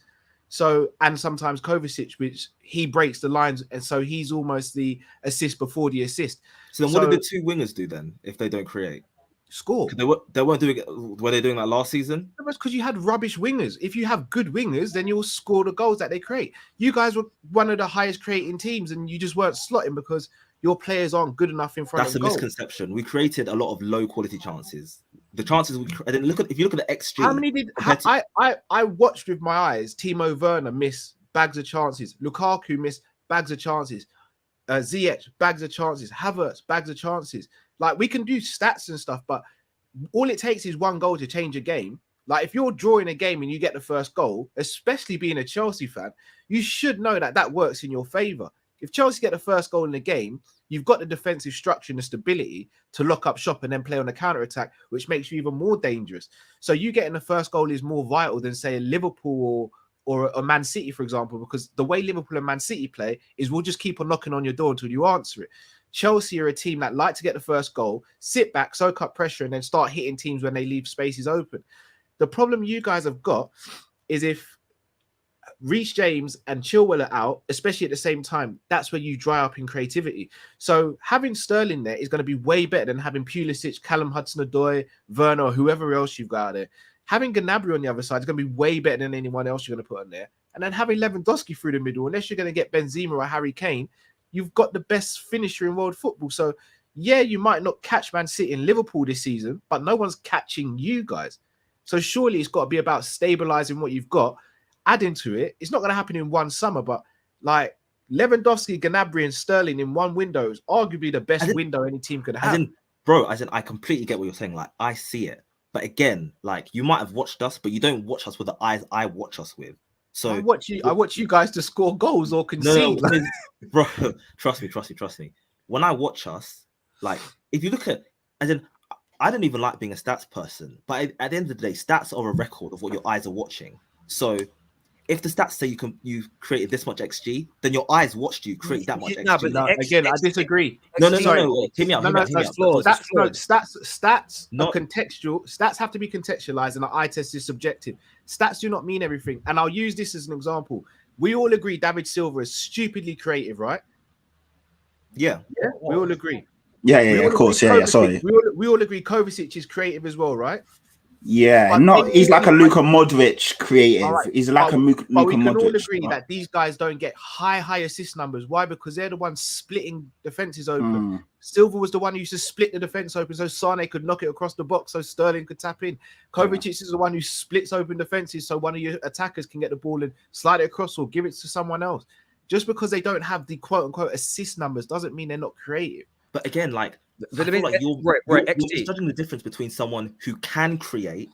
So, and sometimes Kovacic, which he breaks the lines, and so he's almost the assist before the assist. So then, what did the two wingers do then if they don't create? Score. They weren't doing it. Were they doing that last season? That's because you had rubbish wingers. If you have good wingers, then you'll score the goals that they create. You guys were one of the highest creating teams, and you just weren't slotting because your players aren't good enough in front That's of a goal. misconception. We created a lot of low quality chances. The chances and then if you look at the XG. How many did I watched with my eyes? Timo Werner miss bags of chances. Lukaku miss bags of chances. Ziyech bags of chances. Havertz bags of chances. Like we can do stats and stuff, but all it takes is one goal to change a game. Like if you're drawing a game and you get the first goal, especially being a Chelsea fan, you should know that works in your favor. If Chelsea get the first goal in the game, you've got the defensive structure and the stability to lock up shop and then play on a counter-attack, which makes you even more dangerous. So you getting the first goal is more vital than, say, a Liverpool or a Man City, for example, because the way Liverpool and Man City play is we'll just keep on knocking on your door until you answer it. Chelsea are a team that like to get the first goal, sit back, soak up pressure, and then start hitting teams when they leave spaces open. The problem you guys have got is if Reece James and Chilwell are out, especially at the same time, that's where you dry up in creativity. So having Sterling there is going to be way better than having Pulisic, Callum Hudson-Odoi, Werner, or whoever else you've got out there. Having Gnabry on the other side is going to be way better than anyone else you're going to put on there. And then having Lewandowski through the middle, unless you're going to get Benzema or Harry Kane, you've got the best finisher in world football. So yeah, you might not catch Man City and Liverpool this season, but no one's catching you guys. So surely it's got to be about stabilizing what you've got. Adding to it, it's not going to happen in one summer, but like Lewandowski, Gnabry, and Sterling in one window is arguably the best window any team could have. I completely get what you're saying. Like, I see it. But again, like, you might have watched us, but you don't watch us with the eyes I watch us with. So I watch you guys to score goals or concede. No, bro, trust me. When I watch us, like, if you look at, I don't even like being a stats person, but at the end of the day, stats are a record of what your eyes are watching. So if the stats say you've created this much XG, then your eyes watched you create that much XG. No, but again, I disagree. No. Hear me out. Stats are contextual. Stats have to be contextualized, and the eye test is subjective. Stats do not mean everything. And I'll use this as an example. We all agree David Silva is stupidly creative, right? Yeah, we all agree. Yeah, of course. Yeah, sorry. We all agree Kovacic is creative as well, right? Yeah, he's like a Luka Modric creative. Right. He's like a Luka Modric. But we can all agree that these guys don't get high assist numbers. Why? Because they're the ones splitting defenses open. Silva was the one who used to split the defense open so Sane could knock it across the box so Sterling could tap in. Kovacic is the one who splits open defenses so one of your attackers can get the ball and slide it across or give it to someone else. Just because they don't have the quote-unquote assist numbers doesn't mean they're not creative. But again, like, you're judging the difference between someone who can create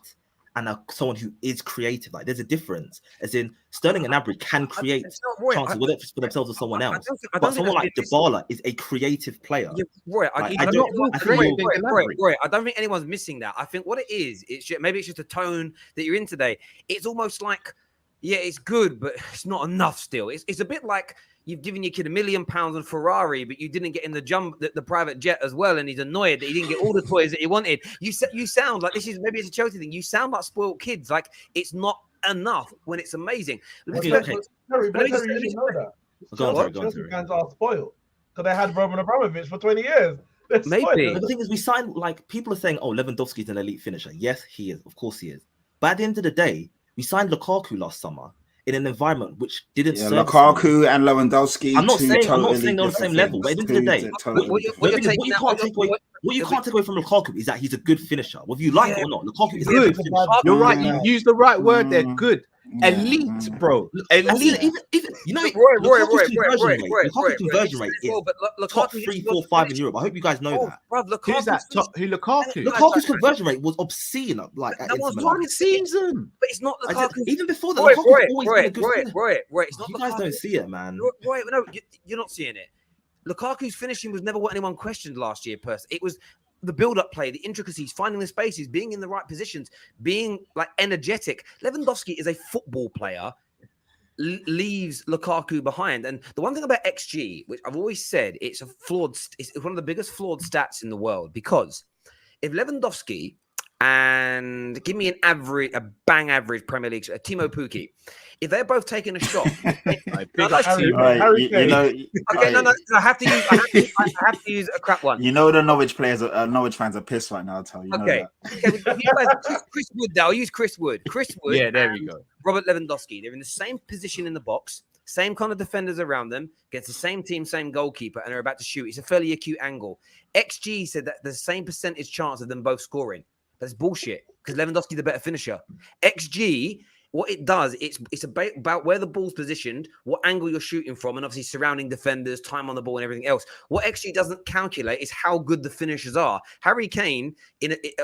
and someone who is creative. Like there's a difference. As in Sterling and Gnabry can create chances, whether it's for themselves or someone else. But someone like Dybala is a creative player. Yeah, Roy, Like, I Roy, don't think anyone's missing that. I think what it is, maybe it's just a tone that you're in today. It's almost like, yeah, it's good, but it's not enough still. It's a bit like you've given your kid £1 million on Ferrari, but you didn't get in the private jet as well, and he's annoyed that he didn't get all the toys that he wanted. You sound like maybe it's a Chelsea thing. You sound like spoiled kids. Like it's not enough when it's amazing. Terry, you should know that. Chelsea fans are spoiled because they had Roman Abramovich for 20 years. Maybe. But the thing is, we signed, like, people are saying, oh, Lewandowski's an elite finisher. Yes, he is. Of course he is. But at the end of the day, we signed Lukaku last summer in an environment which didn't serve Lukaku and Lewandowski. I'm not saying they're on the same level, but at the end of the day, what you can't take away from Lukaku is that he's a good finisher. Whether you like it or not, Lukaku is good. a good finisher. You're right. You used the right word there. Good. Elite, bro. Elite. Even you know, Roy, Lukaku's conversion rate is top 3, 4, 5 in Europe. I hope you guys know that. Bruv, Who's that? Lukaku. Lukaku's conversion rate was obscene. Like that was one season, but it's not Lukaku. Even before that, Lukaku's always been a good finisher. Roy, it's not you Lukaku. guys don't see it, man. Roy, no, you're not seeing it. Lukaku's finishing was never what anyone questioned last year. It was the build-up play, the intricacies, finding the spaces, being in the right positions, being like energetic. Lewandowski is a football player, leaves Lukaku behind. And the one thing about XG, which I've always said, it's one of the biggest flawed stats in the world, because if Lewandowski and give me a bang average Premier League, Timo Pukki, if they're both taking a shot, I have to use a crap one. You know the Norwich fans are pissed right now. I'll tell you. Okay, Chris Wood. I'll use Chris Wood. Yeah, there we go. Robert Lewandowski. They're in the same position in the box, same kind of defenders around them, gets the same team, same goalkeeper, and they're about to shoot. It's a fairly acute angle. XG said that the same percentage chance of them both scoring. That's bullshit, because Lewandowski's the better finisher. XG, what it does, it's about where the ball's positioned, what angle you're shooting from, and obviously surrounding defenders, time on the ball, and everything else. What XG doesn't calculate is how good the finishers are. Harry Kane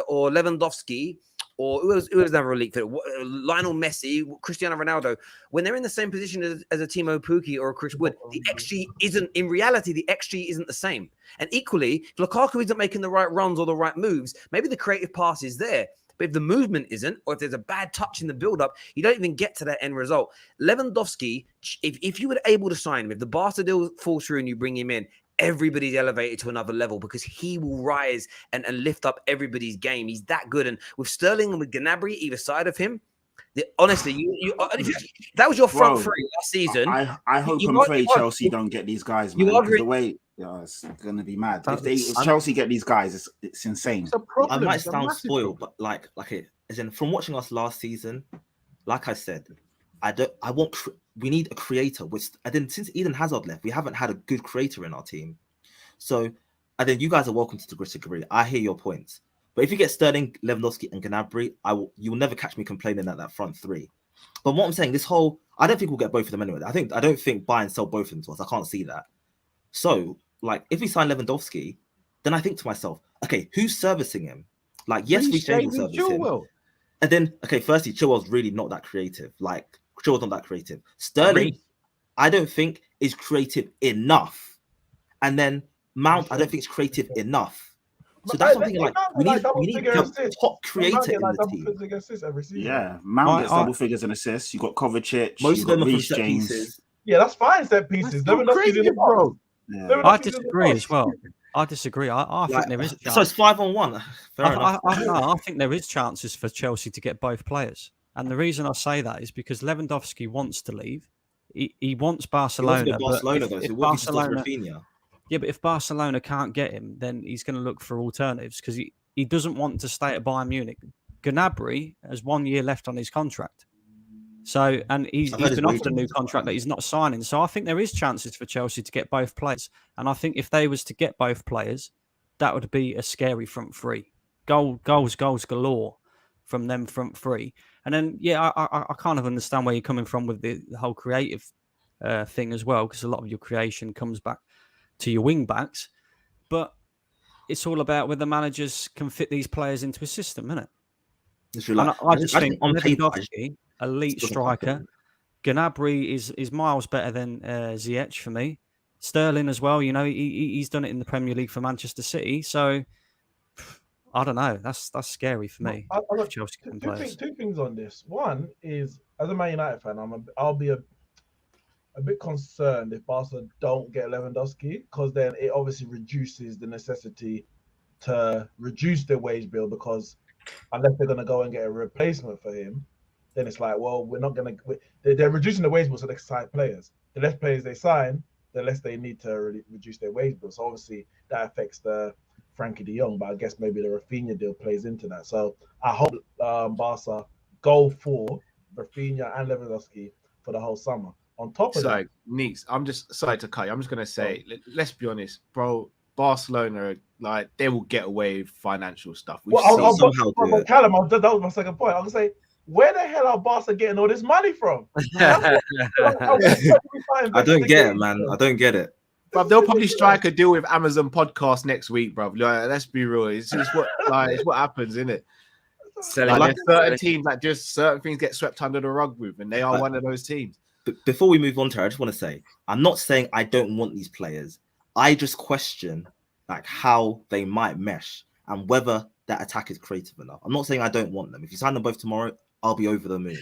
or Lewandowski, or who was another elite finisher? Lionel Messi, Cristiano Ronaldo, when they're in the same position as a Timo Pukki or a Chris Wood, the XG isn't, in reality, the XG isn't the same. And equally, if Lukaku isn't making the right runs or the right moves, maybe the creative pass is there. But if the movement isn't, or if there's a bad touch in the build-up, you don't even get to that end result. Lewandowski, if you were able to sign him, if the Barca deal falls through and you bring him in, everybody's elevated to another level, because he will rise and lift up everybody's game. He's that good. And with Sterling and with Gnabry either side of him, honestly, that was your front three last season. I hope and pray Chelsea don't get these guys, man. The way it's gonna be mad. If Chelsea get these guys, it's insane. I might sound spoiled, but as in from watching us last season, like I said, we need a creator. Since Eden Hazard left, we haven't had a good creator in our team. So I think you guys are welcome to disagree. I hear your points. But if you get Sterling, Lewandowski, and Gnabry, you will never catch me complaining at that front three. But what I'm saying, I don't think we'll get both of them anyway. I don't think buy and sell both of them to us. I can't see that. So, if we sign Lewandowski, then I think to myself, okay, who's servicing him? Yes, we will service him. And then, firstly, Chilwell's really not that creative. Chilwell's not that creative. Sterling, I don't think is creative enough. And then Mount, I don't think is creative enough. So that's something we need a top creator in the team. Yeah, Mount gets double figures in assists. You got Kovacic, most of them are from Reece set James. pieces. Yeah, that's fine, set pieces. Crazy, bro. Yeah. I disagree as well. I disagree. I think there is. So it's 5-on-1. Fair enough. I think there is chances for Chelsea to get both players, and the reason I say that is because Lewandowski wants to leave. He wants Barcelona. He wants Barcelona, though. So what Barcelona, Rafinha? Yeah, but if Barcelona can't get him, then he's going to look for alternatives, because he doesn't want to stay at Bayern Munich. Gnabry has 1 year left on his contract. So, and he's been offered a new contract that he's not signing. So I think there is chances for Chelsea to get both players. And I think if they was to get both players, that would be a scary front three. Goals galore from them front three. And then, yeah, I kind of understand where you're coming from with the whole creative thing as well, because a lot of your creation comes back to your wing backs, but it's all about whether managers can fit these players into a system, isn't it? Literally, And like, I just think on paper, Lewandowski, elite doesn't quite fit striker. Gnabry is miles better than Ziyech for me. Sterling as well. You know, he's done it in the Premier League for Manchester City. So I don't know. That's scary for me. I For got Chelsea two, players. two things on this. One is, as a Man United fan, I'll be a bit concerned if Barca don't get Lewandowski, because then it obviously reduces the necessity to reduce their wage bill, because unless they're going to go and get a replacement for him, then it's like, well, we're not going to. They're reducing the wage bill so they can sign players. The less players they sign, the less they need to reduce their wage bill. So obviously that affects the Frenkie de Jong, but I guess maybe the Rafinha deal plays into that. So I hope Barca go for Rafinha and Lewandowski for the whole summer. On top of that, Neeks, I'm just sorry to cut you. I'm just gonna say, let's be honest, bro. Barcelona, like, they will get away with financial stuff. We've seen Callum, that was my second point. I was gonna say, where the hell are Barca getting all this money from? I don't get it, man. I don't get it. But they'll probably strike a deal with Amazon Podcast next week, bro. Like, let's be real. It's what happens, isn't it? Like, there's certain teams that just certain things get swept under the rug with, and they are one of those teams. Before we move on to her, I just want to say, I'm not saying I don't want these players. I just question like how they might mesh and whether that attack is creative enough. I'm not saying I don't want them. If you sign them both tomorrow, I'll be over the moon.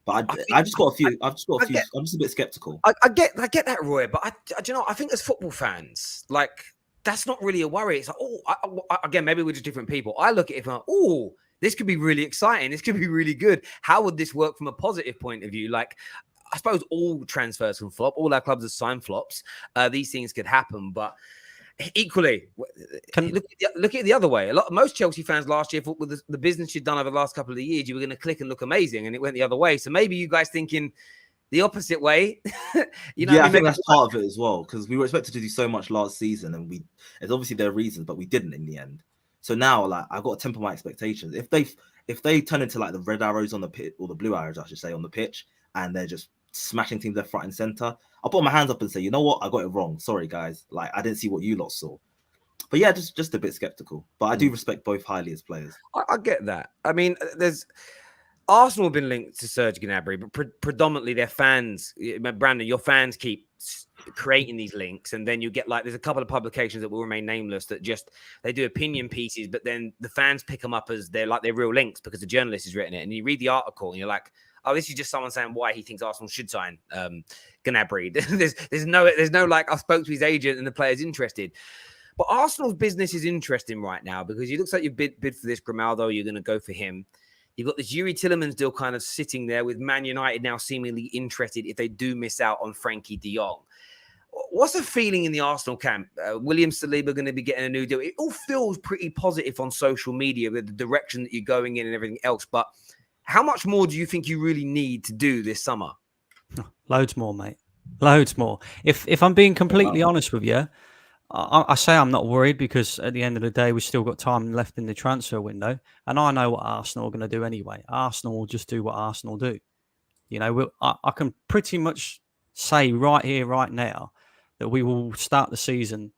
But I've just got a few. I'm just a bit skeptical. I get that, Roy. But you know, I think as football fans, like, that's not really a worry. It's like, again, maybe we're just different people. I look at it and like, this could be really exciting. This could be really good. How would this work from a positive point of view? Like, I suppose all transfers can flop. All our clubs have signed flops. These things could happen, but equally, look at it the other way. Most Chelsea fans last year thought with the business you'd done over the last couple of years, you were going to click and look amazing, and it went the other way. So maybe you guys thinking the opposite way. I think that's part of it as well, because we were expected to do so much last season, and it's obviously there are reasons, but we didn't in the end. So now, like, I've got to temper my expectations. If they turn into like the red arrows on the pitch, or the blue arrows, I should say, on the pitch, and they're just smashing teams left, right, and center, I'll put my hands up and say, you know what, I got it wrong. Sorry, guys. Like, I didn't see what you lot saw. But yeah, just a bit skeptical. But I do respect both highly as players. I get that. I mean, there's Arsenal have been linked to Serge Gnabry, but predominantly their fans. Brandon, your fans keep creating these links, and then you get like there's a couple of publications that will remain nameless that just they do opinion pieces, but then the fans pick them up as they're real links because the journalist has written it, and you read the article and you're like, oh, this is just someone saying why he thinks Arsenal should sign Gnabry. there's no like, I spoke to his agent and the player's interested. But Arsenal's business is interesting right now because it looks like you bid for this Grimaldo. You're going to go for him. You've got this Yuri Tielemans deal kind of sitting there with Man United now seemingly interested if they do miss out on Frenkie de Jong. What's the feeling in the Arsenal camp? William Saliba going to be getting a new deal. It all feels pretty positive on social media with the direction that you're going in and everything else. But how much more do you think you really need to do this summer? Loads more, mate. Loads more. If I'm being completely honest with you, I say I'm not worried because at the end of the day, we've still got time left in the transfer window. And I know what Arsenal are going to do anyway. Arsenal will just do what Arsenal do. You know, I can pretty much say right here, right now, that we will start the season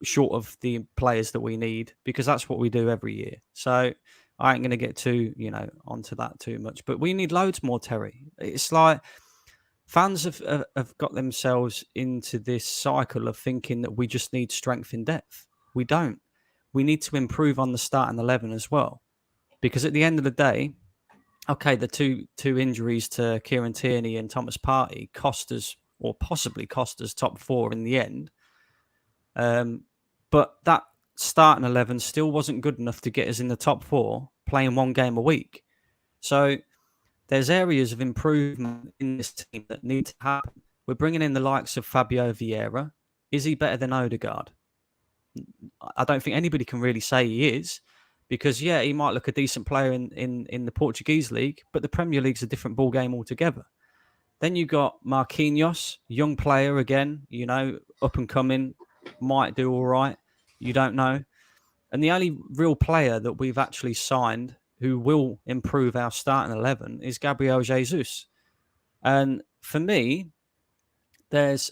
short of the players that we need because that's what we do every year. So I ain't going to get too, onto that too much. But we need loads more, Terry. It's like fans have got themselves into this cycle of thinking that we just need strength in depth. We don't. We need to improve on the starting 11 as well. Because at the end of the day, okay, the two injuries to Kieran Tierney and Thomas Partey cost us, or possibly cost us, top four in the end. But that starting 11 still wasn't good enough to get us in the top four, playing one game a week. So there's areas of improvement in this team that need to happen. We're bringing in the likes of Fabio Vieira. Is he better than Odegaard? I don't think anybody can really say he is, because, yeah, he might look a decent player in the Portuguese league, but the Premier League's a different ball game altogether. Then you got Marquinhos, young player again, up and coming, might do all right. You don't know. And the only real player that we've actually signed who will improve our starting 11 is Gabriel Jesus. And for me, there's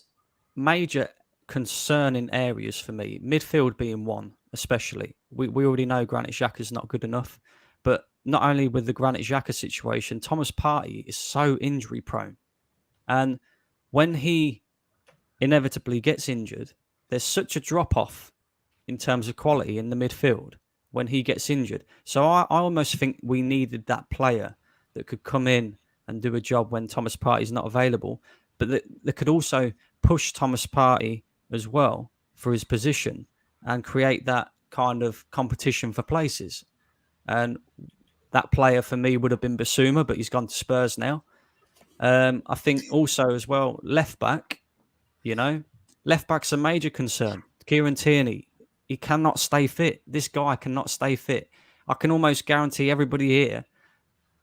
major concerning areas for me. Midfield being one, especially. We already know Granit Xhaka's not good enough. But not only with the Granit Xhaka situation, Thomas Partey is so injury prone. And when he inevitably gets injured, there's such a drop-off in terms of quality in the midfield when he gets injured. So I almost think we needed that player that could come in and do a job when Thomas Partey is not available, but that could also push Thomas Partey as well for his position and create that kind of competition for places. And that player for me would have been Basuma, but he's gone to Spurs now. I think also as well, left back, left back's a major concern. Kieran Tierney, he cannot stay fit. This guy cannot stay fit. I can almost guarantee everybody here,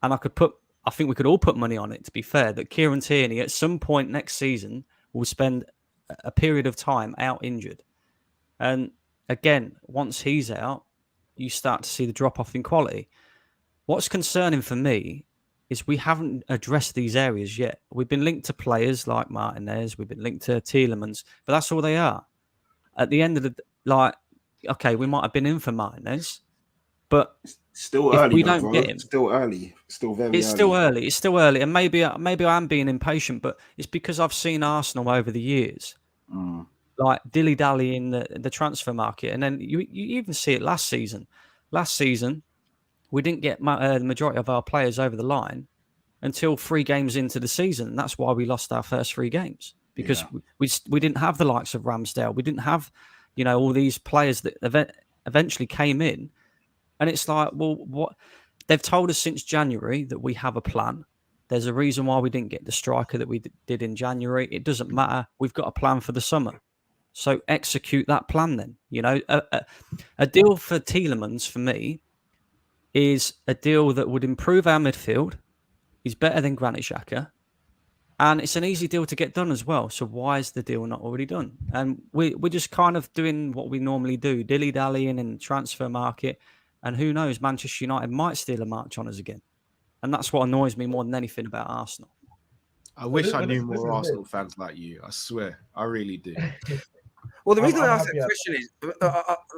and I think we could all put money on it, to be fair, that Kieran Tierney at some point next season will spend a period of time out injured. And again, once he's out, you start to see the drop-off in quality. What's concerning for me is we haven't addressed these areas yet. We've been linked to players like Martinez, we've been linked to Tielemans, but that's all they are. At the end of the, okay, we might have been in for Martinez, but still early. We don't get him. Still early. Still very early. It's still early. And maybe I am being impatient, but it's because I've seen Arsenal over the years, like dilly-dally in the transfer market. And then you even see it last season. Last season, we didn't get the majority of our players over the line until 3 games into the season. And that's why we lost our first 3 games, because we didn't have the likes of Ramsdale. We didn't have, all these players that eventually came in. And it's like, well, what they've told us since January that we have a plan. There's a reason why we didn't get the striker that we did in January. It doesn't matter. We've got a plan for the summer. So execute that plan then. A deal for Tielemans for me is a deal that would improve our midfield. He's better than Granit Xhaka. And it's an easy deal to get done as well. So why is the deal not already done? And we're just kind of doing what we normally do, dilly-dallying in the transfer market. And who knows, Manchester United might steal a march on us again. And that's what annoys me more than anything about Arsenal. I wish I knew more Arsenal fans like you. I swear. I really do. Well, the reason I asked that question is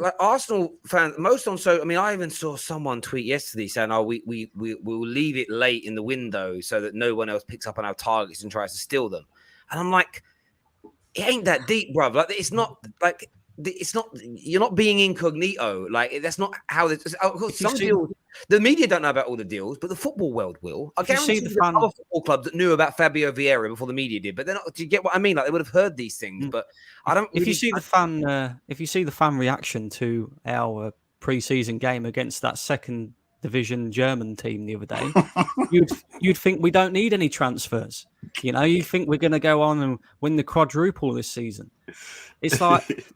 like Arsenal fans, I even saw someone tweet yesterday saying, we'll leave it late in the window so that no one else picks up on our targets and tries to steal them. And I'm like, it ain't that deep, bruv. Like, it's not like... you're not being incognito. Like, that's not how some deals. The media don't know about all the deals, but the football world will. I guarantee there's other football clubs that knew about Fabio Vieira before the media did, but they're not. Do you get what I mean? Like, they would have heard these things, but I don't. If you see the fan reaction to our pre-season game against that second division German team the other day, you'd think we don't need any transfers. You think we're going to go on and win the quadruple this season. It's like.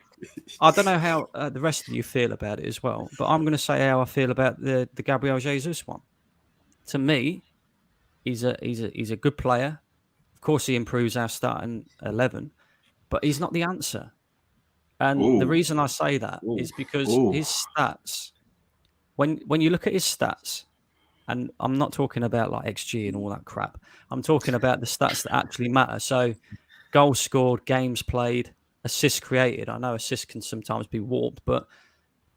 I don't know how the rest of you feel about it as well, but I'm going to say how I feel about the Gabriel Jesus one. To me, he's a good player. Of course, he improves our starting 11, but he's not the answer. And the reason I say that is because his stats. When you look at his stats, and I'm not talking about like XG and all that crap. I'm talking about the stats that actually matter. So, goals scored, games played. Assists created. I know assists can sometimes be warped, but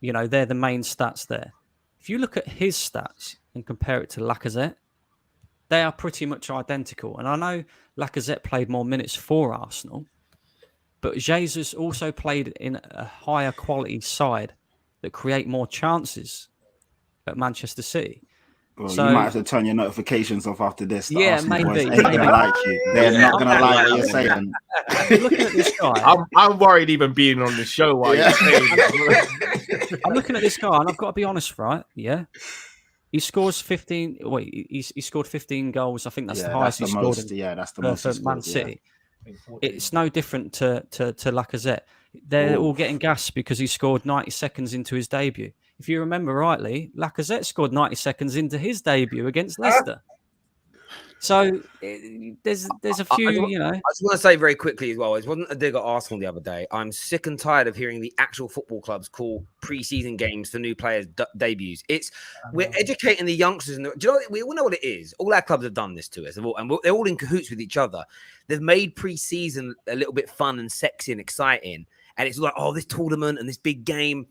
they're the main stats there. If you look at his stats and compare it to Lacazette, they are pretty much identical. And I know Lacazette played more minutes for Arsenal, but Jesus also played in a higher quality side that create more chances at Manchester City. Well, so, you might have to turn your notifications off after this. Yeah, maybe. They're not gonna like you. They're not gonna like what you're saying. Looking at this guy, I'm worried even being on the show while you're saying that. I'm looking at this guy, and I've got to be honest, right? Yeah, he scores 15. Wait, he scored 15 goals. I think that's the highest he scored. That's the most for Man City. It's no different to Lacazette. They're all getting gassed because he scored 90 seconds into his debut. If you remember rightly, Lacazette scored 90 seconds into his debut against Leicester. So there's a few, I just want to say very quickly as well, it wasn't a dig at Arsenal the other day. I'm sick and tired of hearing the actual football clubs call pre-season games for new players' debuts. We're educating the youngsters. Do you know what, we all know what it is? All our clubs have done this to us, and they're all in cahoots with each other. They've made pre-season a little bit fun and sexy and exciting. And it's like, this tournament and this big game.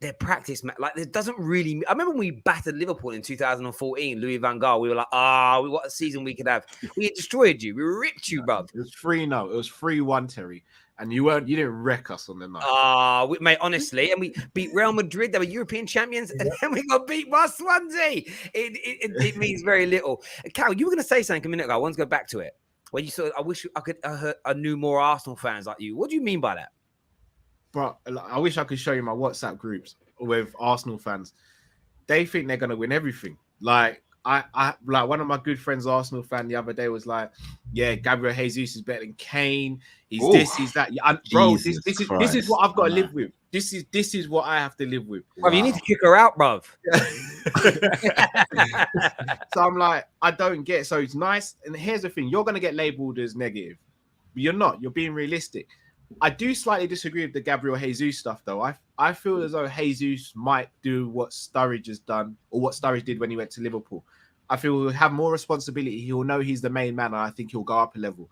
their practice, like it doesn't really. I remember when we battered Liverpool in 2014, Louis van Gaal. We were like, what a season we could have. We destroyed you. We ripped you, bruv. It was 3-0. It was 3-1, Terry. And you didn't wreck us on the night. Mate, honestly, and we beat Real Madrid. They were European champions, and then we got beat by Swansea. It means very little. Cal, you were going to say something a minute ago. I want to go back to it. When you said, I wish I knew more Arsenal fans like you. What do you mean by that? But I wish I could show you my WhatsApp groups with Arsenal fans. They think they're going to win everything. Like, I like one of my good friends, Arsenal fan, the other day was like, "Yeah, Gabriel Jesus is better than Kane. He's this, he's that." Yeah, bro, this is what I've got to live with. This is what I have to live with. Wow. You need to kick her out, bruv. So I'm like, I don't get. So it's nice. And here's the thing: you're going to get labelled as negative, but you're not. You're being realistic. I do slightly disagree with the Gabriel Jesus stuff, though. I feel as though Jesus might do what Sturridge has done, or what Sturridge did when he went to Liverpool. I feel he'll have more responsibility. He'll know he's the main man, and I think he'll go up a level.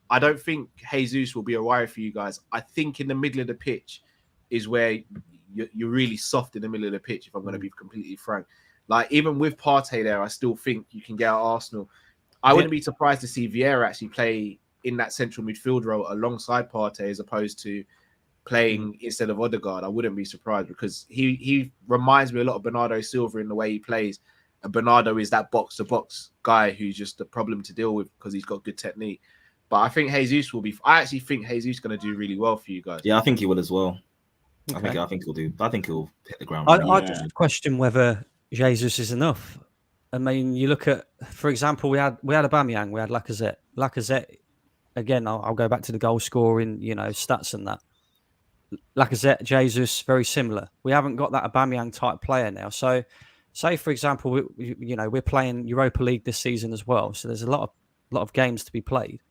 I don't think Jesus will be a worry for you guys. I think in the middle of the pitch is where you're really soft in the middle of the pitch, if I'm going to be completely frank. Like, even with Partey there, I still think you can get out Arsenal. I wouldn't be surprised to see Vieira actually play in that central midfield role alongside Partey as opposed to playing instead of Odegaard. I wouldn't be surprised because he reminds me a lot of Bernardo Silva in the way he plays. And Bernardo is that box-to-box guy who's just a problem to deal with because he's got good technique. But I think Jesus will be... I actually think Jesus is going to do really well for you guys. Yeah, I think he will as well. Okay. I think he'll do. I think he'll hit the ground. I just question whether Jesus is enough. I mean, you look at, for example, we had Aubameyang, we had Lacazette. Lacazette, again, I'll go back to the goal scoring, stats and that. Lacazette, Jesus, very similar. We haven't got that Aubameyang type player now. So, say for example, we're playing Europa League this season as well. So there's a lot of games to be played.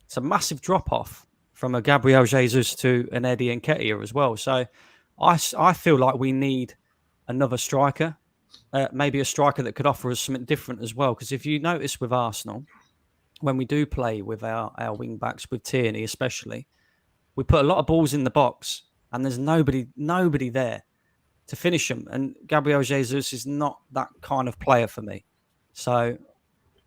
It's a massive drop off from a Gabriel Jesus to an Eddie Nketiah as well. So I feel like we need another striker, maybe a striker that could offer us something different as well. Because if you notice with Arsenal, when we do play with our wing backs, with Tierney especially, we put a lot of balls in the box and there's nobody there to finish them. And Gabriel Jesus is not that kind of player for me. So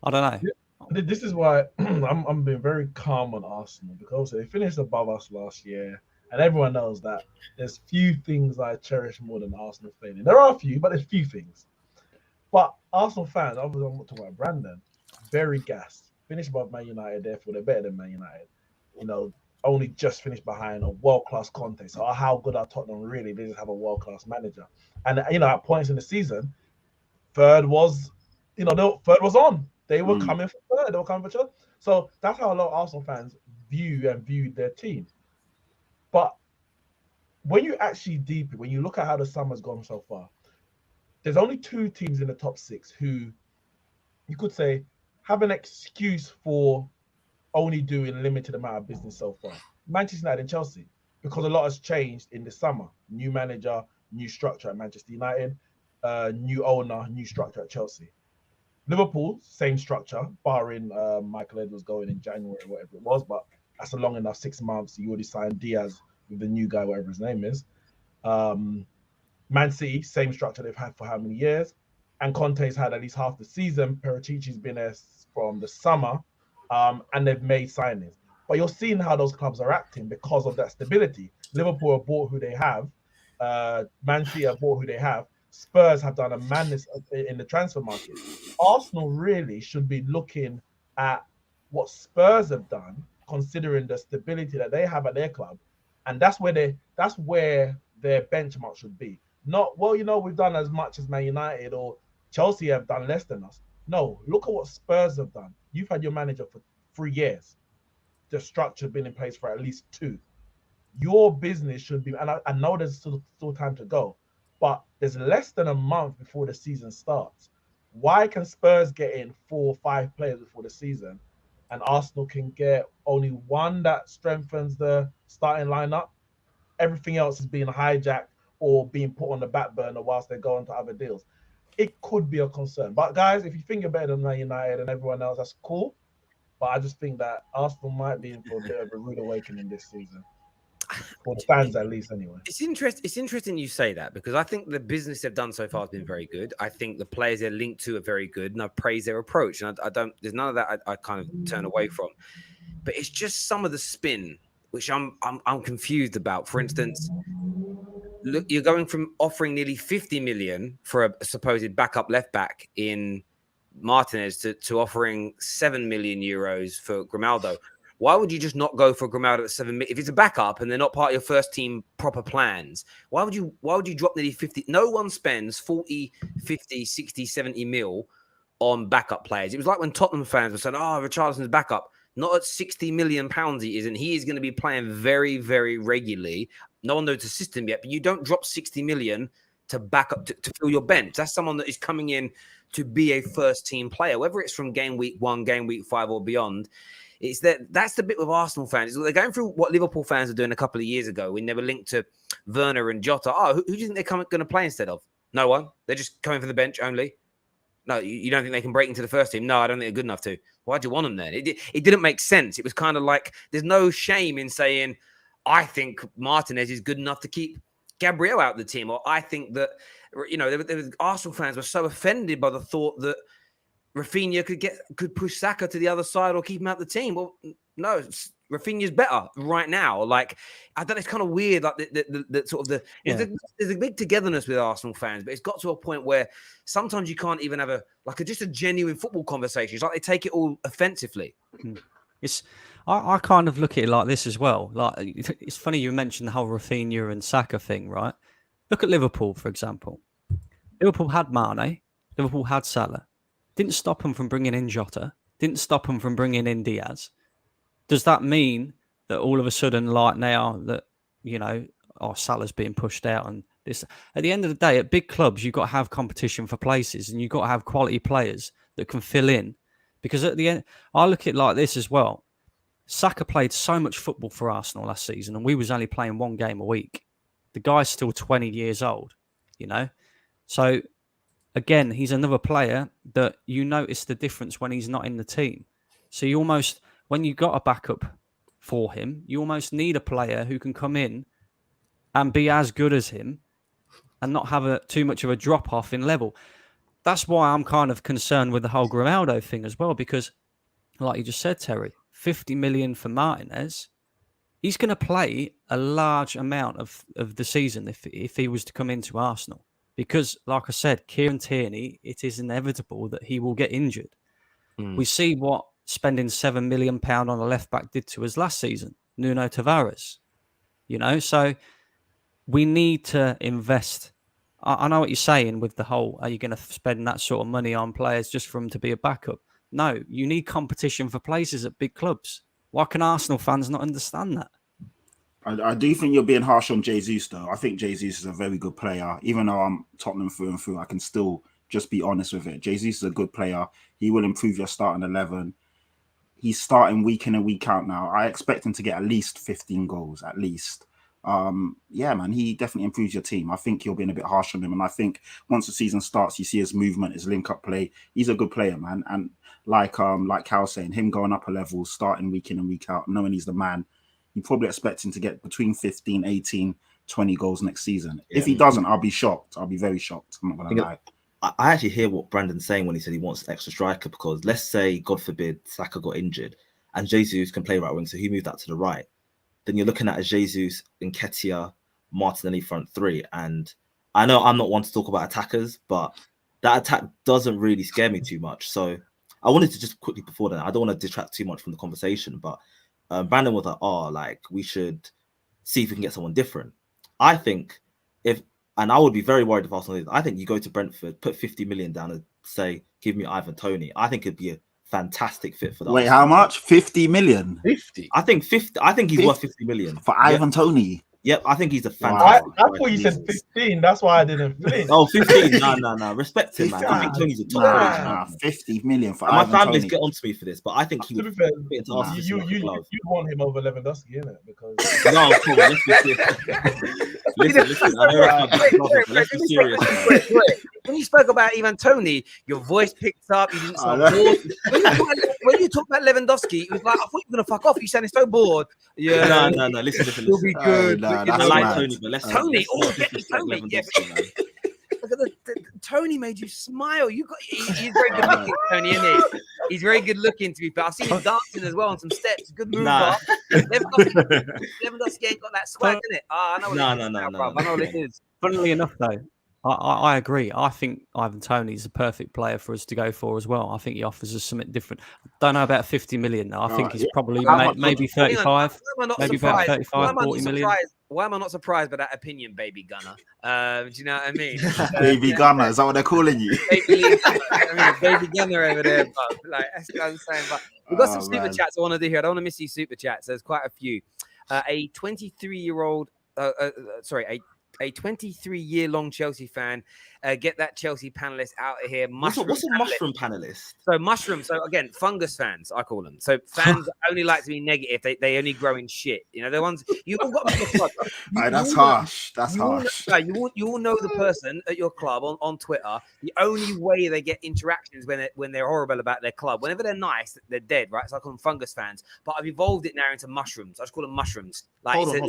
I don't know. This is why I'm being very calm on Arsenal, because they finished above us last year, and everyone knows that there's few things I cherish more than Arsenal failing. There are a few, but there's few things. But Arsenal fans, other than talking about Brandon, very gassed. Finished above Man United, therefore they're better than Man United. Only just finished behind a world-class Conte. So how good are Tottenham really? They just have a world-class manager. And at points in the season, third was on. They were coming for third. They were coming for third. So that's how a lot of Arsenal fans viewed their team. But when you actually when you look at how the summer's gone so far, there's only two teams in the top six who you could say have an excuse for only doing a limited amount of business so far. Manchester United and Chelsea, because a lot has changed in the summer. New manager, new structure at Manchester United, new owner, new structure at Chelsea. Liverpool, same structure, barring Michael Edwards going in January or whatever it was, but that's a long enough 6 months. You already signed Diaz with the new guy, whatever his name is. Man City, same structure they've had for how many years? And Conte's had at least half the season. Peritici's been there from the summer, and they've made signings. But you're seeing how those clubs are acting because of that stability. Liverpool have bought who they have. Man City have bought who they have. Spurs have done a madness in the transfer market. Arsenal really should be looking at what Spurs have done, considering the stability that they have at their club, and that's where their benchmark should be. Not, we've done as much as Man United or Chelsea have done less than us. No, look at what Spurs have done. You've had your manager for 3 years. The structure has been in place for at least 2. Your business should be, and I know there's still time to go, but there's less than a month before the season starts. Why can Spurs get in 4 or 5 players before the season and Arsenal can get only one that strengthens the starting lineup? Everything else is being hijacked or being put on the back burner whilst they go into other deals. It could be a concern. But guys, if you think you're better than Man United and everyone else, that's cool. But I just think that Arsenal might be in for a bit of a rude awakening this season. for the fans at least anyway. It's interesting you say that, because I think the business they've done so far has been very good. I think the players they're linked to are very good, and I praise their approach. And I don't. There's none of that I kind of turn away from. But it's just some of the spin which I'm confused about. For instance, look, you're going from offering nearly 50 million for a supposed backup left back in Martinez to offering 7 million euros for Grimaldo. Why would you just not go for Grimaldo at 7 million? If it's a backup and they're not part of your first team proper plans, why would you drop nearly 50? No one spends 40, 50, 60, 70 mil on backup players. It was like when Tottenham fans were saying, oh, Richarlison's backup. Not at 60 million pounds he isn't. He is going to be playing very, very regularly. No one knows the system yet, but you don't drop 60 million to back up to fill your bench. That's someone that is coming in to be a first team player, whether it's from game week 1, game week 5 or beyond. It's that's the bit with Arsenal fans. They're going through what Liverpool fans were doing a couple of years ago when they were linked to Werner and Jota. Oh, who do you think they're going to play instead of? No one. They're just coming from the bench only. No, you don't think they can break into the first team? No, I don't think they're good enough to. Why'd you want them then? It didn't make sense. It was kind of like there's no shame in saying, I think Martinez is good enough to keep Gabriel out of the team. Or I think that, Arsenal fans were so offended by the thought that Rafinha could push Saka to the other side or keep him out the team. Well, no, Rafinha's better right now. Like, I don't know, it's kind of weird. Like there's a big togetherness with Arsenal fans, but it's got to a point where sometimes you can't even have just a genuine football conversation. It's like they take it all offensively. I kind of look at it like this as well. Like, it's funny you mentioned the whole Rafinha and Saka thing, right? Look at Liverpool, for example. Liverpool had Mane. Liverpool had Salah. Didn't stop them from bringing in Jota. Didn't stop them from bringing in Diaz. Does that mean that all of a sudden, like now, that, Salah's being pushed out and this? At the end of the day, at big clubs, you've got to have competition for places and you've got to have quality players that can fill in. Because at the end, I look at it like this as well. Saka played so much football for Arsenal last season and we was only playing 1 game a week. The guy's still 20 years old, So, again, he's another player that you notice the difference when he's not in the team. So you almost, when you got a backup for him, you almost need a player who can come in and be as good as him and not have too much of a drop-off in level. That's why I'm kind of concerned with the whole Grimaldo thing as well, because, like you just said, Terry, 50 million for Martinez, he's going to play a large amount of the season if he was to come into Arsenal. Because, like I said, Kieran Tierney, it is inevitable that he will get injured. We see what spending £7 million on a left-back did to us last season, Nuno Tavares. So we need to invest. I know what you're saying with the whole, are you going to spend that sort of money on players just for them to be a backup? No, you need competition for places at big clubs. Why can Arsenal fans not understand that? I do think you're being harsh on Jesus, though. I think Jesus is a very good player. Even though I'm Tottenham through and through, I can still just be honest with it. Jesus is a good player. He will improve your starting 11. He's starting week in and week out now. I expect him to get at least 15 goals, at least. Yeah, man, he definitely improves your team. I think you're being a bit harsh on him. And I think once the season starts, you see his movement, his link-up play. He's a good player, man. And like Cal saying, him going up a level, starting week in and week out, knowing he's the man, you probably expect him to get between 15, 18, 20 goals next season. Yeah. If he doesn't, I'll be shocked. I'll be very shocked. I'm not going to lie. I actually hear what Brandon's saying when he said he wants an extra striker, because let's say, God forbid, Saka got injured and Jesus can play right wing, so he moved that to the right. Then you're looking at a Jesus, Nketiah, Martinelli front three. And I know I'm not one to talk about attackers, but that attack doesn't really scare me too much. So I wanted to just quickly, before that, I don't want to detract too much from the conversation, but Brandon was like, we should see if we can get someone different. I think and I would be very worried if Arsenal did. I think you go to Brentford, put 50 million down and say, give me Ivan Toney. I think it'd be a fantastic fit for that. Wait, how much? 50 million? 50? I think 50. I think he's worth 50 million. For Ivan Toney? Yep, I think he's a fantastic. I thought you said 15. That's why I didn't flinch. Oh, 15. No. Respect him, man. I think Tony's a top. 50 million for Ivan Toney. My family's Toney. get onto me for this, but I think he would fit into Arsenal. You want him over Lewandowski, innit? Because no, cool. Let's be serious. Listen. I know let's be serious. when you spoke about Ivan Toney, your voice picked up. You didn't sound bored. When you talk about Lewandowski, it was like, I thought you were going to fuck off. You sounded so bored. Yeah. No. Listen. He'll be good. Nah, you that's know, I like mad. Tony, but let's Tony, let's not get me disrespect Tony. Yeah, Lewandowski, man. look at Tony made you smile. He's very good looking, Tony, isn't he? He's very good looking, to be fair. I've seen him dancing as well on some steps. Good move, Nah. Lewandowski ain't got that swag, innit? I know what it is. No. I know what it is. Funnily enough, though, I agree. I think Ivan Toney is a perfect player for us to go for as well. I think he offers us something different. Don't know about 50 million though. I think he's probably maybe 35, maybe about 35, 40 million. Why am I not surprised by that opinion, baby Gunner? Do you know what I mean? Baby Gunner, is that what they're calling you? Baby Gunner over there. But, like, that's what I'm saying. But we've got some super chats I want to do here. I don't want to miss these super chats. There's quite a few. A 23-year-old, a 23-year-long Chelsea fan. Get that Chelsea panelist out of here. What's a mushroom panelist? So mushroom. So again, fungus fans, I call them. So fans that only like to be negative. They only grow in shit. You know, the ones you've all got. That's harsh. That's harsh. You all know the person at your club on Twitter. The only way they get interactions when they're horrible about their club. Whenever they're nice, they're dead, right? So I call them fungus fans. But I've evolved it now into mushrooms. I just call them mushrooms. Like, hold on.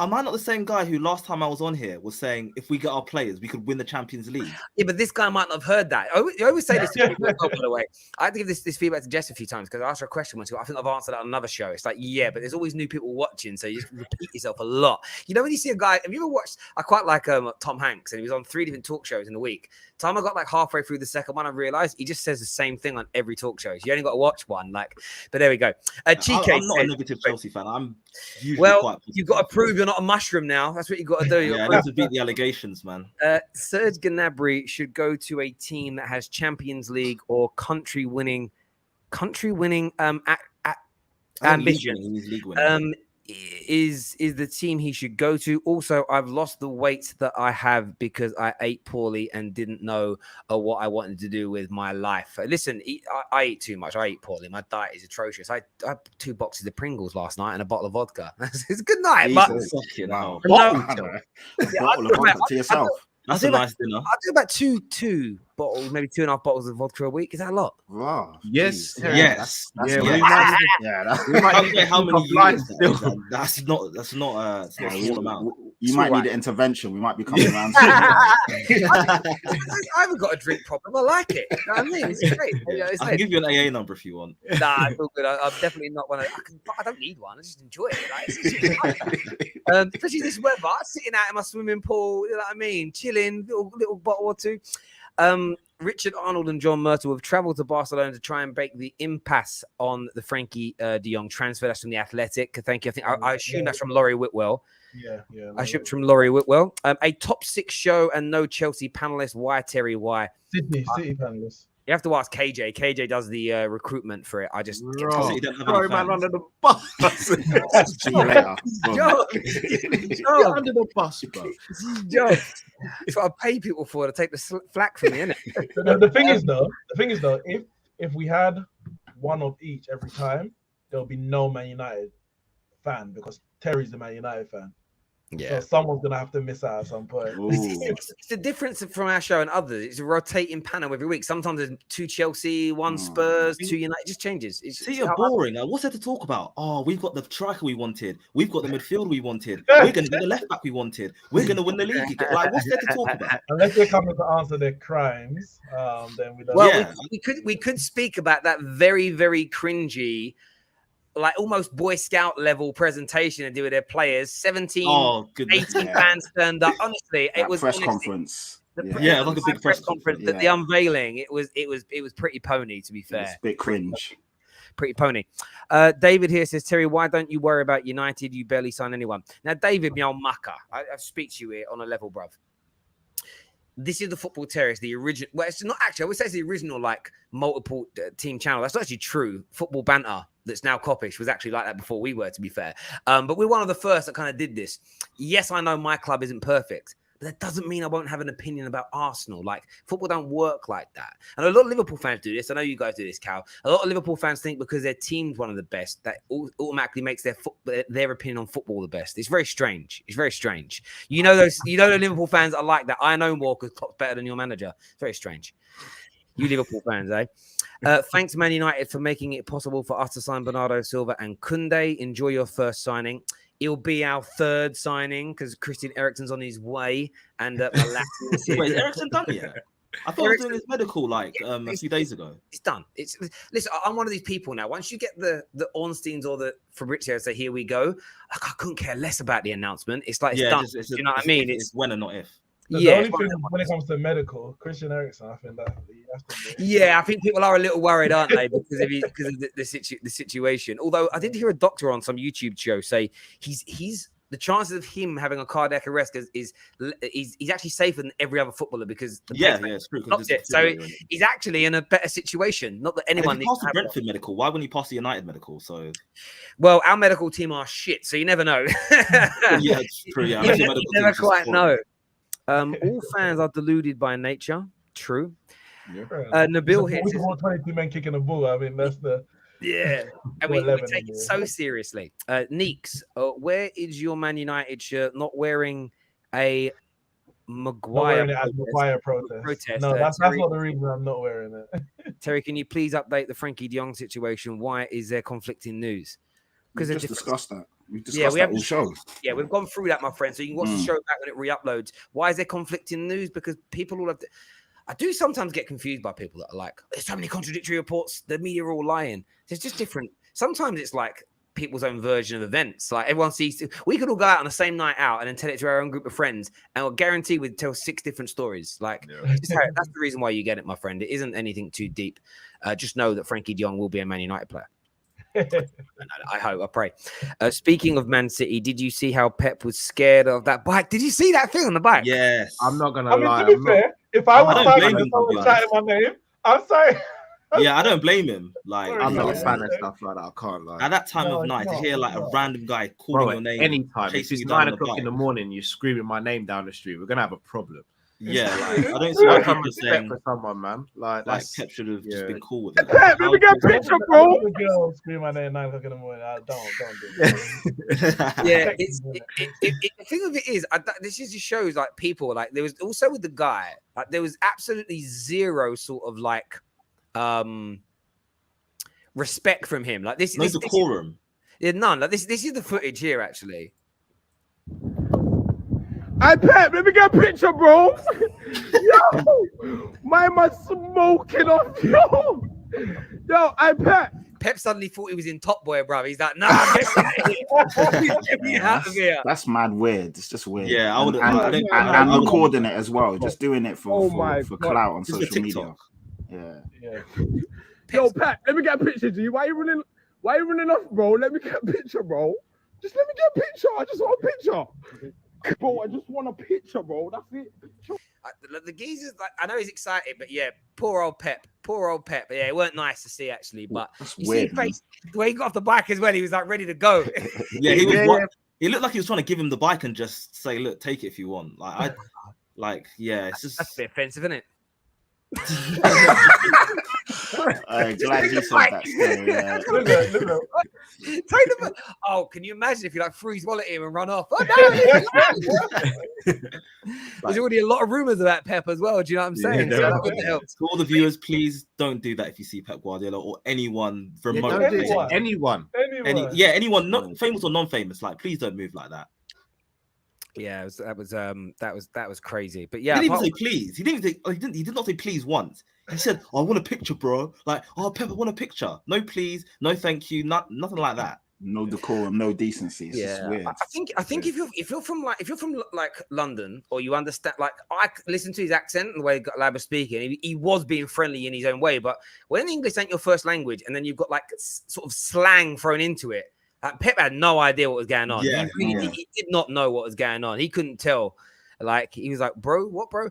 Am I not the same guy who last time I was on here was saying if we get our players, we could win the Champions League? Yeah, but this guy might not have heard that. I always say this to people, by the way. I had to give this feedback to Jess a few times because I asked her a question once. I think I've answered that on another show. It's like, yeah, but there's always new people watching, so you just repeat yourself a lot. You know, when you see a guy, have you ever watched? I quite like Tom Hanks, and he was on 3 different talk shows in a week. Time I got like halfway through the second one, I realized he just says the same thing on every talk show. So you only got to watch one. Like, but there we go. Chike, I'm not a negative Chelsea fan. I'm usually quite positive. You've got to prove you're not a mushroom now. That's what you got to do. Yeah, I need to beat the allegations, man. Serge Gnabry should go to a team that has Champions League or country winning ambition. Is the team he should go to. Also, I've lost the weight that I have because I ate poorly and didn't know what I wanted to do with my life. Listen, I eat too much. I eat poorly. My diet is atrocious. I had 2 boxes of Pringles last night and a bottle of vodka. It's a good night, but Wow. Bottle of vodka to yourself. That's a nice dinner. I do about two bottles, maybe 2.5 bottles of vodka a week. Is that a lot? Wow. Yes. Yes. We might need how many years that's not a small amount. You might need an intervention. We might be coming around. I haven't got a drink problem. I like it. You know what I mean? It's great. I can give you an AA number if you want. Nah, it's all good. I'm definitely not one of. I don't need one. I just enjoy it. Like, especially this weather, sitting out in my swimming pool. You know what I mean? Chilling, little bottle or two. Richard Arnold and John Myrtle have travelled to Barcelona to try and break the impasse on the Frenkie de Jong transfer. That's from The Athletic. Thank you. I assume that's from Laurie Whitwell. Yeah. I assume from Laurie Whitwell. A top 6 show and no Chelsea panelist. Why, Terry? Why? City panelist. You have to ask KJ. KJ does the recruitment for it. I just throw man under the bus. See you later. Under the bus, bro. It's what I pay people for to take the flack from me, isn't it? The thing is though, if we had one of each every time, there'll be no Man United fan because Terry's the Man United fan. Yeah, so someone's gonna have to miss out at some point. It's the difference from our show and others. It's a rotating panel every week. Sometimes there's 2 Chelsea, 1 Spurs, 2 United. It just changes. You're boring. What's there to talk about? Oh, we've got the striker we wanted. We've got the midfield we wanted. We're going to get the left back we wanted. We're going to win the league again. Like, what's there to talk about? Unless they're coming to answer their crimes, then we don't. Well, we could speak about that very, very cringy, like almost Boy Scout level presentation and do with their players. 18 fans turned up. Honestly, it was press conference. Like a big press conference. The unveiling. It was pretty pony, to be fair. It's a bit cringe. Pretty pony. David here says, Terry, why don't you worry about United? You barely sign anyone. Now, David Mialmaka, I speak to you here on a level, bruv. This is the Football Terrace, the original. Well, it's not actually. I would say it's the original, like multiple team channel. That's not actually true. Football Banter, that's now Coppish, was actually like that before we were. To be fair, but we're one of the first that kind of did this. Yes, I know my club isn't perfect, but that doesn't mean I won't have an opinion about Arsenal. Like, football don't work like that. And a lot of Liverpool fans do this. I know you guys do this, Cal. A lot of Liverpool fans think because their team's one of the best, that automatically makes their opinion on football the best. It's very strange. It's very strange. You know the Liverpool fans are like that. I know more because Klopp's better than your manager. It's very strange. You Liverpool fans, eh? Thanks, Man United, for making it possible for us to sign Bernardo Silva and Koundé. Enjoy your first signing. It'll be our third signing because Christian Eriksen's on his way. And malacia is here. Wait, is Eriksen done yet? I thought he was doing his medical like a few days ago. It's done. Listen, I'm one of these people now. Once you get the Ornsteins or the Fabrizio say, here we go, like, I couldn't care less about the announcement. It's like, it's done. Do you know what I mean? It's when and not if. The only thing when it comes to medical, Christian Eriksen, I think that he has to be. Yeah, I think people are a little worried, aren't they, because of the situation. Although I did hear a doctor on some YouTube show say he's the chances of him having a cardiac arrest is he's actually safer than every other footballer because it's true. So he's actually in a better situation. Not that anyone needs to have Brentford medical. Why wouldn't he pass the United medical? So, well, our medical team are shit, so you never know. Yeah, it's true. Yeah, you never quite know. All fans are deluded by nature. True. Yeah. Nabil here. We want 22 men kicking the ball. I mean, that's the. Yeah. And we take it so seriously. Neeks, where is your Man United shirt? Not wearing a Maguire protest. No, that's not the reason I'm not wearing it. Terry, can you please update the Frenkie de Jong situation? Why is there conflicting news? Because we just discussed that. We've discussed that all show. Yeah, we've gone through that, my friend. So you can watch the show back when it re-uploads. Why is there conflicting news? Because people all have I do sometimes get confused by people that are like, there's so many contradictory reports. The media are all lying. There's just different. Sometimes it's like people's own version of events. Like everyone sees, we could all go out on the same night out and then tell it to our own group of friends, and we'll guarantee we'd tell 6 different stories. Like that's the reason why you get it, my friend. It isn't anything too deep. Just know that Frenkie de Jong will be a Man United player. I hope, I pray. Speaking of Man City, did you see how Pep was scared of that bike? Did you see that thing on the bike? Yes. I'm not gonna lie. To be fair, if I was shouting my name, I'm sorry. Yeah, I don't blame him. Like, I'm not a fan of stuff like that. I can't lie. At that time of night, to hear like a random guy calling your name, anytime if it's 9 o'clock in the morning, you're screaming my name down the street, we're gonna have a problem. Yeah, like, I don't see why people are saying for someone, man. Like Pep should have just been cool with it. Pep, let me get a picture, bro. Girl scream my name at 9 o'clock in the morning. Don't do it. Yeah, the thing of it is, this just shows like people like there was also with the guy, like there was absolutely zero sort of like respect from him. Like this, no decorum. None. Like this is the footage here actually. Hey Pep, let me get a picture, bro. Yo, my man smoking off, yo. Hey Pep. Pep suddenly thought he was in Top Boy, bro. He's like, nah, get me out of here. That's mad weird. It's just weird. Yeah, I would. And recording it as well, just doing it for clout on social media. Yeah. Yo, Pep, let me get a picture. Do you? Why you running off, bro? Let me get a picture, bro. Just let me get a picture. I just want a picture. Bro, I just want a picture, bro. That's it. The geezer's like, I know he's excited, but yeah, poor old Pep. Yeah, it weren't nice to see actually, but you see his face, the way he got off the bike as well, he was like ready to go. Yeah, he was. He looked like he was trying to give him the bike and just say, "Look, take it if you want." It's just that's a bit offensive, isn't it? I'm glad he said that. Oh, can you imagine if you like threw his wallet in and run off? Oh, no. There's already a lot of rumors about Pep as well. Do you know what I'm saying? So that wouldn't help. To all the viewers, please don't do that if you see Pep Guardiola or anyone remotely. Anyone. Anyone, not famous or non-famous. Like, please don't move like that. Yeah, that was crazy. But yeah, he didn't even say please. He did not say please once. He said, I want a picture, bro. Like, oh, Pep, I want a picture. No, please, no, thank you, nothing like that. No decorum, no decency. It's just weird. I think if you're from London, or you understand, like I listen to his accent and the way Lab was speaking, he was being friendly in his own way. But when English ain't your first language, and then you've got like sort of slang thrown into it, Pep had no idea what was going on. Yeah. He did not know what was going on. He couldn't tell. Like he was like, bro, what, bro?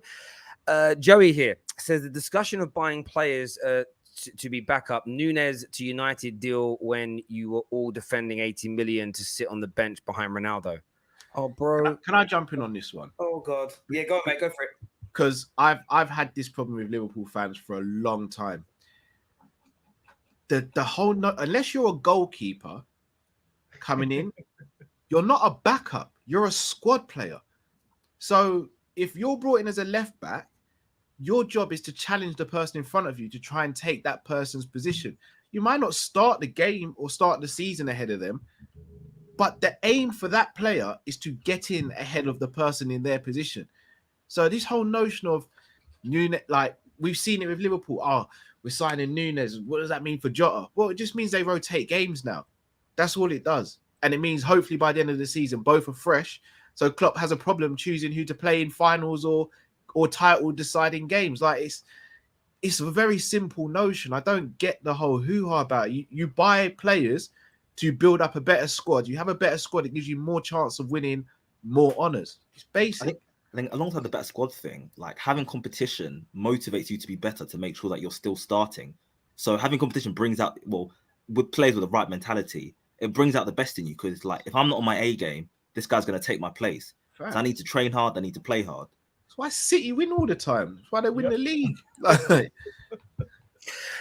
Joey here says the discussion of buying players to be backup. Nunes to United deal when you were all defending 80 million to sit on the bench behind Ronaldo. Oh, bro. Can I jump in on this one? Oh, God. Yeah, go on, mate. Go for it. Because I've had this problem with Liverpool fans for a long time. The whole unless you're a goalkeeper coming in, you're not a backup. You're a squad player. So if you're brought in as a left back, your job is to challenge the person in front of you to try and take that person's position. You might not start the game or start the season ahead of them, but the aim for that player is to get in ahead of the person in their position. So this whole notion of Nunes, like we've seen it with Liverpool. Oh, we're signing Nunes. What does that mean for Jota? Well, it just means they rotate games now. That's all it does. And it means hopefully by the end of the season, both are fresh. So Klopp has a problem choosing who to play in finals or title deciding games. Like it's a very simple notion. I don't get the whole hoo-ha about it. You buy players to build up a better squad. You have a better squad. It gives you more chance of winning more honours. It's basic. I think alongside the better squad thing, like having competition motivates you to be better to make sure that you're still starting. So having competition brings out, well, with players with the right mentality, it brings out the best in you. Because like, if I'm not on my A game, this guy's going to take my place. So I need to train hard. I need to play hard. That's why City win all the time. That's why they win the league.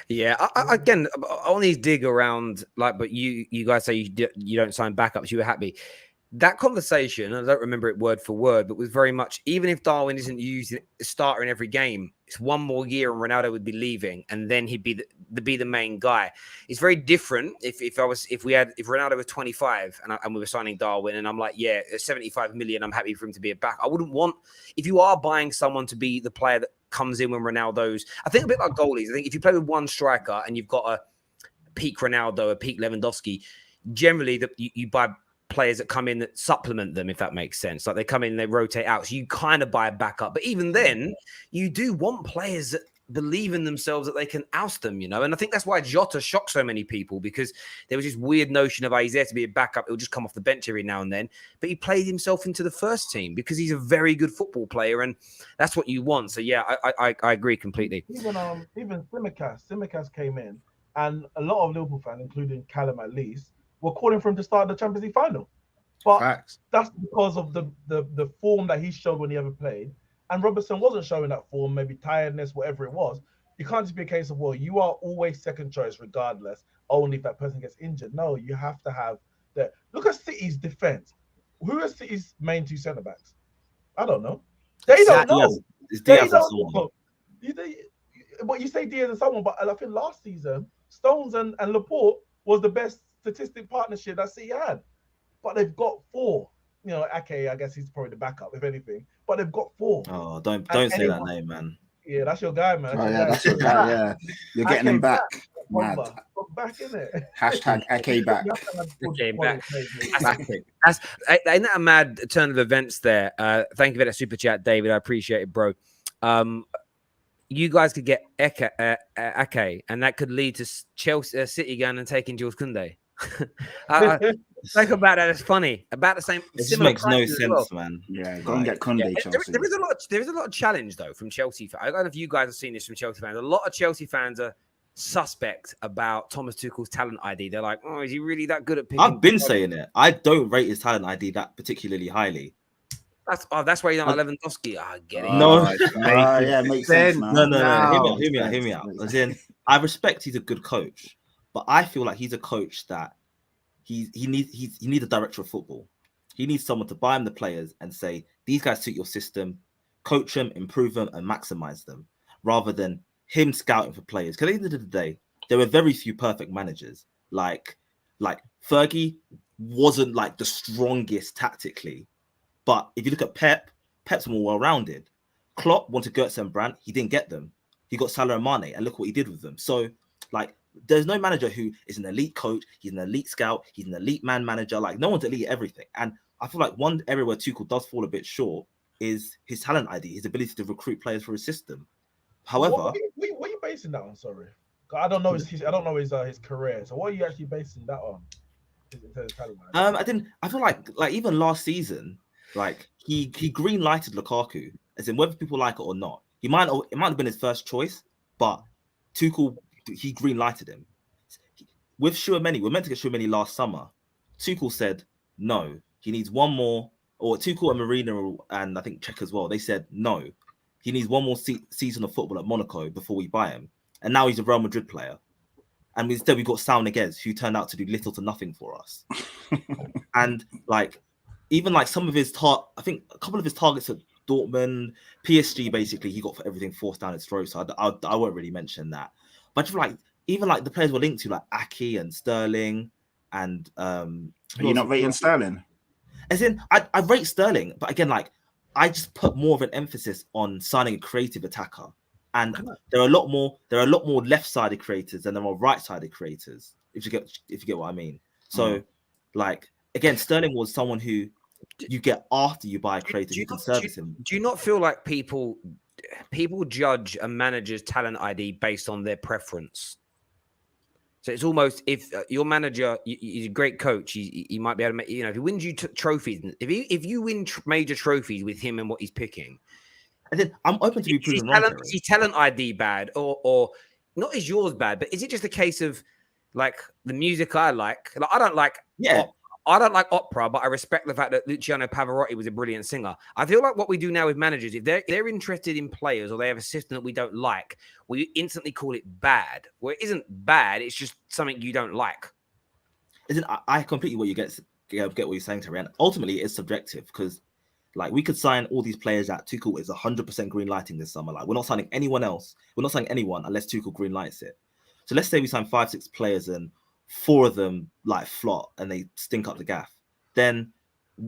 Yeah, I again, I only dig around, like, but you guys say you don't sign backups. You were happy. That conversation, I don't remember it word for word, but was very much, even if Darwin isn't used a starter in every game, it's one more year and Ronaldo would be leaving, and then he'd be the main guy. It's very different if Ronaldo was 25 and we were signing Darwin, and I'm like, yeah, 75 million, I'm happy for him to be a back. I wouldn't want, if you are buying someone to be the player that comes in when Ronaldo's, I think a bit like goalies. I think if you play with one striker and you've got a peak Ronaldo, a peak Lewandowski, generally you buy players that come in that supplement them, if that makes sense. Like they come in, they rotate out. So you kind of buy a backup. But even then, you do want players that believe in themselves that they can oust them, you know? And I think that's why Jota shocked so many people, because there was this weird notion of, he's there to be a backup. He'll just come off the bench every now and then. But he played himself into the first team because he's a very good football player. And that's what you want. So, yeah, I agree completely. Even Tsimikas came in, and a lot of Liverpool fans, including Callum at least, were calling for him to start the Champions League final. But that's because of the form that he showed when he ever played. And Robertson wasn't showing that form, maybe tiredness, whatever it was. You can't just be a case of, well, you are always second choice regardless, only if that person gets injured. No, you have to have that. Look at City's defense. Who are City's main two centre-backs? I don't know. They don't know. It's Diaz and someone. But you say Diaz and someone, but I think last season, Stones and Laporte was the best statistic partnership that City had, but they've got four. You know, Ake, I guess he's probably the backup, if anything. But they've got four. Oh, don't say that name, man. Yeah, that's your guy, man. That's your guy. Yeah, you're getting him back. Mad. Back in it. Hashtag Ake back. Okay, back. Ain't that a mad turn of events there? Thank you for that super chat, David. I appreciate it, bro. You guys could get Ake, and that could lead to Chelsea City going and taking Jules Koundé. Think about that. It's funny. About the same. It just makes no sense, man. Yeah, go and get Koundé. Chelsea. There is a lot of challenge though from Chelsea fans. I don't know if you guys have seen this from Chelsea fans. A lot of Chelsea fans are suspect about Thomas Tuchel's talent ID. They're like, oh, is he really that good at picking? I've been saying it. I don't rate his talent ID that particularly highly. That's why you don't like Lewandowski. I get it. No, makes sense. Man. No. Hear me out. As in, I respect he's a good coach, but I feel like he's a coach that he needs a director of football. He needs someone to buy him the players and say, these guys suit your system, coach them, improve them, and maximize them, rather than him scouting for players. Because at the end of the day, there were very few perfect managers. Like Fergie wasn't like the strongest tactically. But if you look at Pep's more well-rounded. Klopp wanted Götze and Brandt. He didn't get them. He got Salah and Mane, and look what he did with them. So, like, there's no manager who is an elite coach. He's an elite scout. He's an elite man manager. Like, no one's elite at everything. And I feel like one area where Tuchel does fall a bit short is his talent ID, his ability to recruit players for his system. However, what are you basing that on? Sorry, I don't know his career. So what are you actually basing that on? I feel like even last season, like he green lighted Lukaku, as in whether people like it or not. It might have been his first choice, but Tuchel, he green lighted him. With Tchouaméni, we're meant to get Tchouaméni last summer. Tuchel said no, he needs one more or Tuchel and Marina, and I think Czech as well, they said no. He needs one more season of football at Monaco before we buy him. And now he's a Real Madrid player. And instead we got Saul Niguez, who turned out to do little to nothing for us. And like, even like some of his I think a couple of his targets at Dortmund, PSG, basically, he got for everything forced down his throat. So I won't really mention that. But just like, even like the players we're linked to, like Aki and Sterling, and you're not rating Sterling? As in, I rate Sterling, but again, like, I just put more of an emphasis on signing a creative attacker. And there are a lot more left-sided creators than there are right-sided creators, if you get what I mean. So, like, again, Sterling was someone who you get after you buy a creator who can service him. Do you not feel like people judge a manager's talent ID based on their preference? So it's almost, if your manager, he's a great coach, he might be able to make, if he wins you trophies, if you win major trophies with him and what he's picking, and then I'm open to be proven wrong. Is his talent ID bad, or not? Is yours bad? But is it just a case of like the music I like I don't like, I don't like opera, but I respect the fact that Luciano Pavarotti was a brilliant singer. I feel like what we do now with managers, if they're interested in players or they have a system that we don't like, we instantly call it bad. Well, it isn't bad. It's just something you don't like. I completely get what you're saying, Terry. And ultimately, it's subjective because, like, we could sign all these players that Tuchel is 100% green lighting this summer. Like, we're not signing anyone else. We're not signing anyone unless Tuchel green lights it. So let's say we sign 5-6 players and 4 of them like flop and they stink up the gaff, then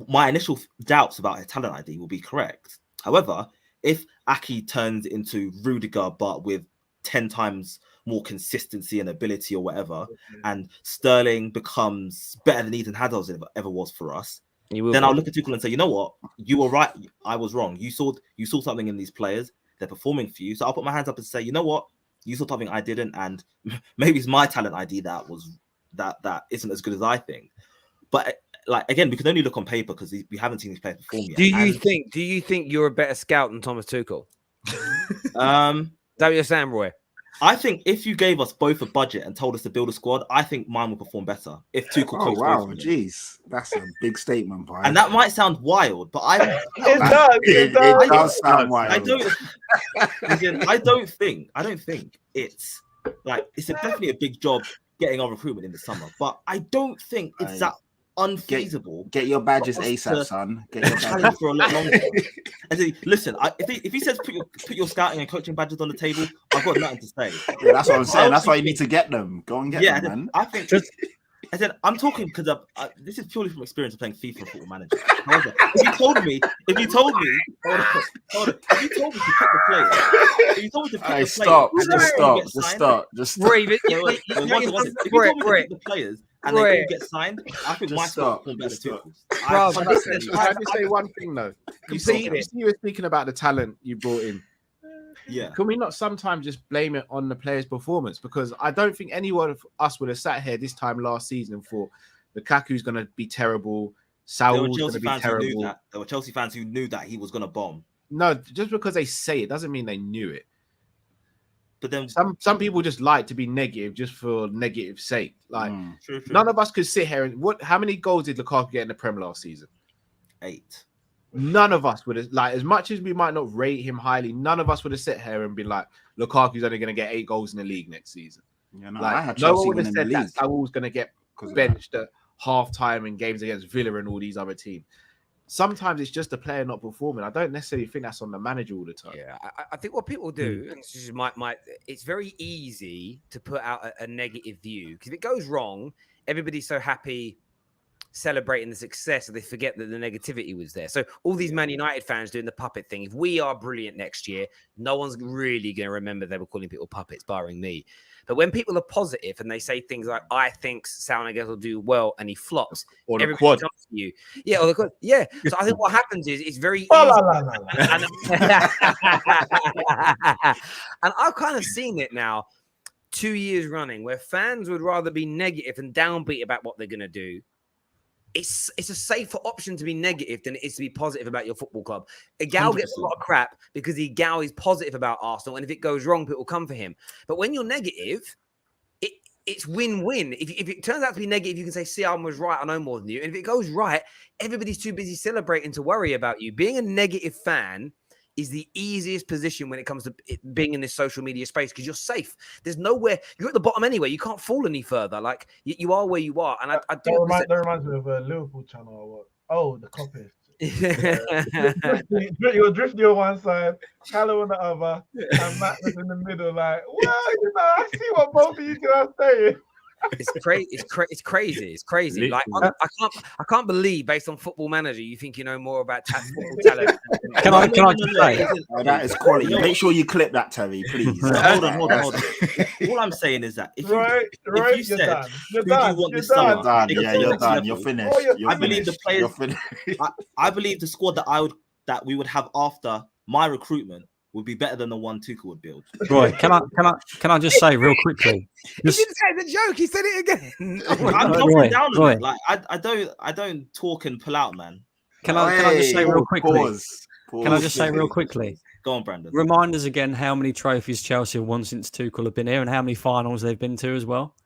my initial doubts about his talent ID will be correct. However, if Aki turns into Rudiger but with 10 times more consistency and ability or whatever, and Sterling becomes better than Eden Hazard ever was for us, then I'll look at Tuchel and say, you know what, you were right, I was wrong. You saw something in these players, they're performing for you. So I'll put my hands up and say, you know what, you saw something I didn't, and maybe it's my talent ID that isn't as good as I think. But like, again, we can only look on paper because we haven't seen these players perform yet. Do you think you're a better scout than Thomas Tuchel? Is that what you're saying, Roy? I think if you gave us both a budget and told us to build a squad, I think mine would perform better. If Tuchel coached both of them. Jeez, that's a big statement, boy. And that might sound wild, but it does sound wild. I don't think it's like, it's definitely a big job getting our recruitment in the summer, but I don't think it's that unfeasible. Get your badges ASAP, son. Get your badges for a lot longer. And listen, if he says put your scouting and coaching badges on the table, I've got nothing to say. Yeah, that's what I'm saying. That's why you need to get them. Go and get them, man. I think. I said, I'm talking because this is purely from experience of playing FIFA and Football Manager. However, if you told me to pick the player, if you told me to pick the stop. Just stop. If you told me to pick the players and they all get signed, I think my squad will be better too. Can I just say one thing though? You were speaking about the talent you brought in. Yeah. Can we not sometimes just blame it on the player's performance? Because I don't think anyone of us would have sat here this time last season and thought Lukaku's going to be terrible. Saul's going to be terrible. There were Chelsea fans who knew that he was going to bomb. No, just because they say it doesn't mean they knew it. But then some people just like to be negative just for negative sake. Like true. None of us could sit here and how many goals did Lukaku get in the Prem last season? 8. None of us would have, like, as much as we might not rate him highly, none of us would have sat here and been like, Lukaku's only going to get 8 goals in the league next season. Yeah, no, like, no one would have said that Saul's going to get benched at half-time in games against Villa and all these other teams. Sometimes it's just the player not performing. I don't necessarily think that's on the manager all the time. Yeah, I think what people do, and this is it's very easy to put out a negative view, because if it goes wrong, everybody's so happy celebrating the success that they forget that the negativity was there. So all these Man United fans doing the puppet thing, if we are brilliant next year, no one's really going to remember they were calling people puppets, barring me. But when people are positive and they say things like, I think Saul will do well, and he flops, or the quad. To you. Yeah, or the quad. Yeah. So I think what happens is it's very easy. And I've kind of seen it now 2 years running where fans would rather be negative and downbeat about what they're going to do. It's a safer option to be negative than it is to be positive about your football club. Gal gets a lot of crap because Gal is positive about Arsenal, and if it goes wrong, people come for him. But when you're negative, it's win-win. If it turns out to be negative, you can say, see, I was right. I know more than you. And if it goes right, everybody's too busy celebrating to worry about you. Being a negative fan is the easiest position when it comes to being in this social media space because you're safe. There's nowhere, you're at the bottom anyway. You can't fall any further. Like you are where you are. And I do. That reminds me of a Liverpool channel or what? Oh, the copy. You're drifting on one side, Callum on the other, and Matt was in the middle. Like, well, I see what both of you guys are saying. It's crazy. It's crazy. Like I can't believe, based on Football Manager, you think you know more about football talent. Can I just say? That is quality. Make sure you clip that, Terry, please. Hold on. All I'm saying is that if you said you're done. You're done. Yeah, you're done. You're finished. I believe the players. I believe the squad that we would have after my recruitment would be better than the one Tuchel would build. Roy, can I just say real quickly? He didn't say it's a joke. He said it again. I'm doubling down on it. Like I don't talk and pull out, man. Can I just say real quickly? Pause. Can I just say real quickly? Go on, Brandon. Remind us again how many trophies Chelsea have won since Tuchel have been here, and how many finals they've been to as well.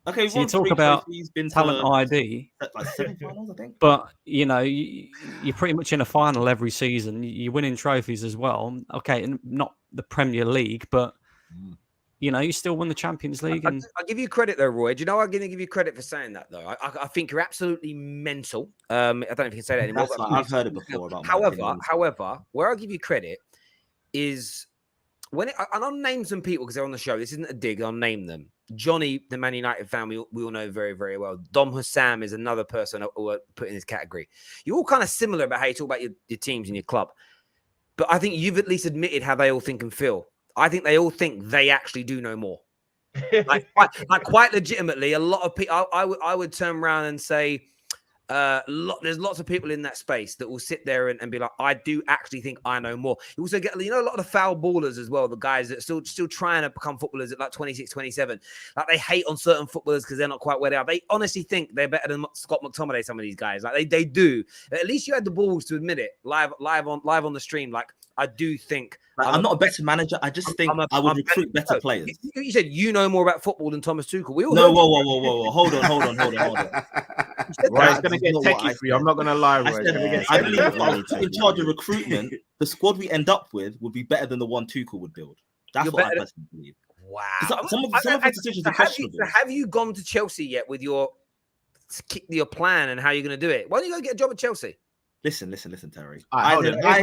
Okay, so you talk about talent ID, like 7 finals, I think. But you're pretty much in a final every season. You're winning trophies as well. Okay, and not the Premier League, but you still won the Champions League. And I'll give you credit though, Roy. Do you know I'm going to give you credit for saying that though? I think you're absolutely mental. I don't know if you can say that anymore. I've heard it before. About however, where I'll give you credit is and I'll name some people because they're on the show. This isn't a dig. I'll name them. Johnny, the Man United fan, we all know very, very well. Dom Hussam is another person who put in this category. You're all kind of similar about how you talk about your teams and your club. But I think you've at least admitted how they all think and feel. I think they all think they actually do know more. like quite legitimately, a lot of people, I would turn around and say, there's lots of people in that space that will sit there and be like, I do actually think I know more. You also get, a lot of the foul ballers as well, the guys that are still trying to become footballers at like 26, 27. Like they hate on certain footballers because they're not quite where they are. They honestly think they're better than Scott McTominay, some of these guys. Like they do. At least you had the balls to admit it live on the stream. Like I do think I'm not a better manager. I just think I would recruit better players. You said you know more about football than Thomas Tuchel. We all whoa. Hold on. Right, it's going to get techie for you. I'm not going to lie, Roy. I believe if I was in charge of recruitment, the squad we end up with would be better than the one Tuchel would build. That's what I personally believe. Wow. Some of the decisions are questionable. Have you gone to Chelsea yet with your plan and how you're going to do it? Why don't you go get a job at Chelsea? Listen, Terry. I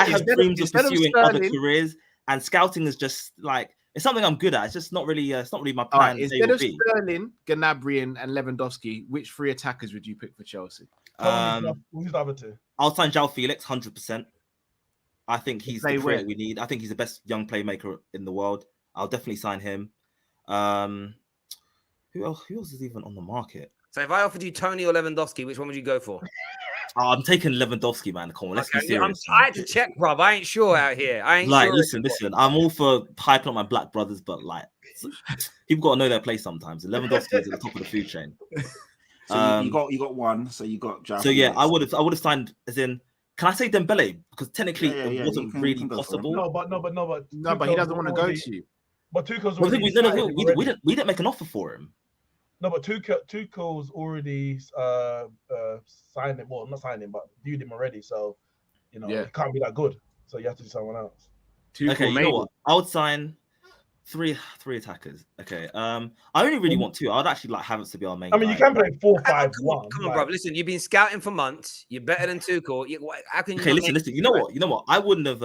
have dreams of pursuing other careers, and scouting is just like it's something I'm good at. It's just not really my plan. Instead of Sterling, Gnabry, and Lewandowski, which 3 attackers would you pick for Chelsea? Who's the other 2? I'll sign João Felix 100%. I think he's the player we need. I think he's the best young playmaker in the world. I'll definitely sign him. Who else is even on the market? So if I offered you Tony or Lewandowski, which one would you go for? I'm taking Lewandowski, man. Come on, let's be serious. I had to check, bruv. I ain't sure out here. Listen. I'm all for hyping up my black brothers, but like, people got to know their place sometimes. And Lewandowski is at the top of the food chain. So you got one. So you got. So yeah, I would have signed. As in, can I say Dembele? Because technically it wasn't really possible. No, but he doesn't want to go to you. But Tuchel's we didn't make an offer for him. No, but Tuchel's already signed him. Well, not signed him, but viewed him already. So, it can't be that good. So you have to do someone else. Okay, you know what? I would sign three attackers. Okay. I only really want 2. I would actually like Havertz to be our main. I mean, guy. you can play 4-5-1. Come on, bro. Listen, you've been scouting for months. You're better than Tuchel. How can you? Okay, listen. You know what? I wouldn't have.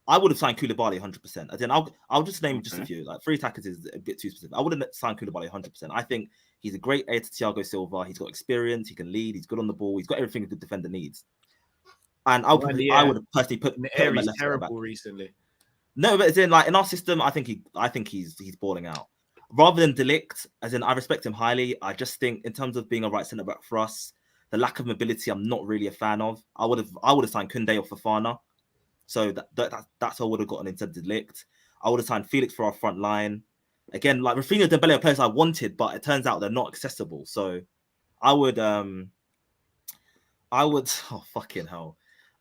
I would have signed Koulibaly 100%. And then I'll just name just a few. Like 3 attackers is a bit too specific. I wouldn't sign Koulibaly 100%. I think he's a great aid to Thiago Silva. He's got experience. He can lead. He's good on the ball. He's got everything a good defender needs. And I would have personally put him at terrible recently. No, but as in like in our system, I think he's balling out. Rather than de Ligt, as in I respect him highly. I just think in terms of being a right centre back for us, the lack of mobility, I'm not really a fan of. I would have signed Koundé or Fofana. So that's what I would have gotten instead of de Ligt. I would have signed Felix for our front line. Again, like Rafinha, Dembele are players I wanted, but it turns out they're not accessible. So I would oh fucking hell.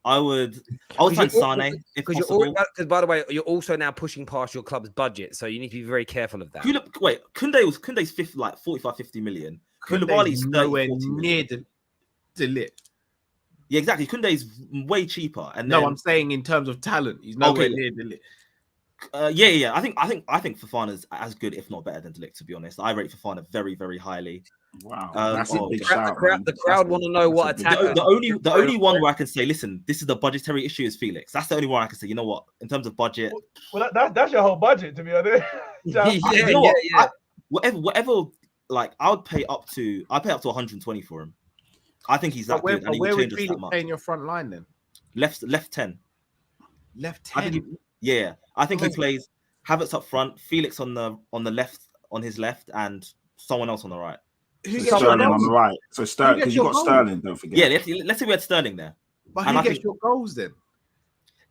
I would sign Sane if possible. Because by the way, you're also now pushing past your club's budget, so you need to be very careful of that. Kunde's 45, 50 million. Koulibaly's nowhere near the lit. Yeah, exactly. Kunde's way cheaper. And no, I'm saying in terms of talent, he's nowhere near the lit. Yeah. I think Fofana's as good, if not better, than De Ligt. To be honest, I rate Fofana very, very highly. Wow, that's a big shout. The crowd want to know what attacker. The only one where I can say, listen, this is the budgetary issue is Felix. That's the only one I can say. You know what? In terms of budget, well, that's your whole budget, to be honest. Whatever. Like, I'd pay up to 120 for him. I think he's that good. And where would Felix play in your front line then? Left 10. Left 10. I think he plays Havertz up front, Felix on the left, on his left, and someone else on the right. Sterling on the right. So Sterling, because you got Sterling, don't forget. Yeah, let's say we had Sterling there. But who gets your goals then?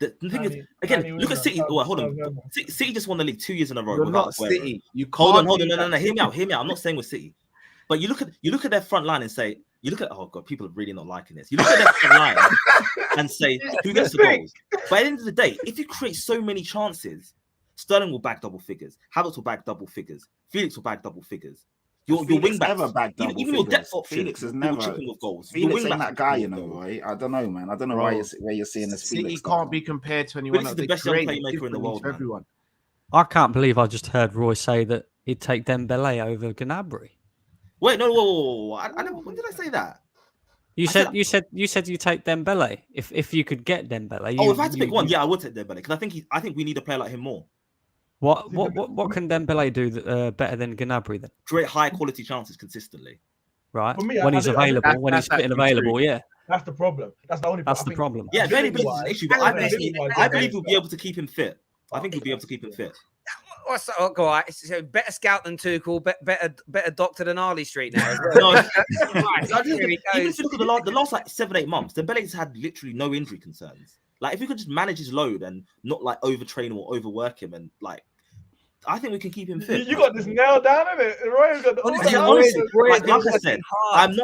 The thing is, again, look at City. Hold on. City just won the league 2 years in a row. You're not City. You can't. Hold on. No. Hear me out. I'm not saying we're City, but you look at their front line and say, oh god, people are really not liking this. You look at their front line and say, who gets the goals? But at the end of the day, if you create so many chances, Sterling will bag double figures. Havertz will bag double figures. Felix will bag double figures. Your wing backs never bagged double even your depth option. Felix has never with goals. Felix ain't that guy, you know, right? I don't know, man. I don't know where you're seeing this. City can't be compared to anyone else. The best young playmaker in the world. Everyone. I can't believe I just heard Roy say that he'd take Dembele over Gnabry. Wait, no, whoa. I never, when did I say that? You said you take Dembele if you could get Dembele. If I had to pick one, I would take Dembele because I think we need a player like him more. What can Dembele do better than Gnabry then? Create high quality chances consistently. Right. For me, when he's available, when he's fit and available, yeah. That's the problem. That's the only. That's the problem. Yeah, availability is an issue, but I believe we'll be able to keep him fit. I think we'll be able to keep him fit. Go on. So better scout than Tuchel, better doctor than Arley Street now. Even if you look at the last like 7-8 months, Dembele's had literally no injury concerns. Like if we could just manage his load and not like overtrain or overwork him, and like I think we can keep him fit. You got this nailed down, innit? Roy's got like I said, I'm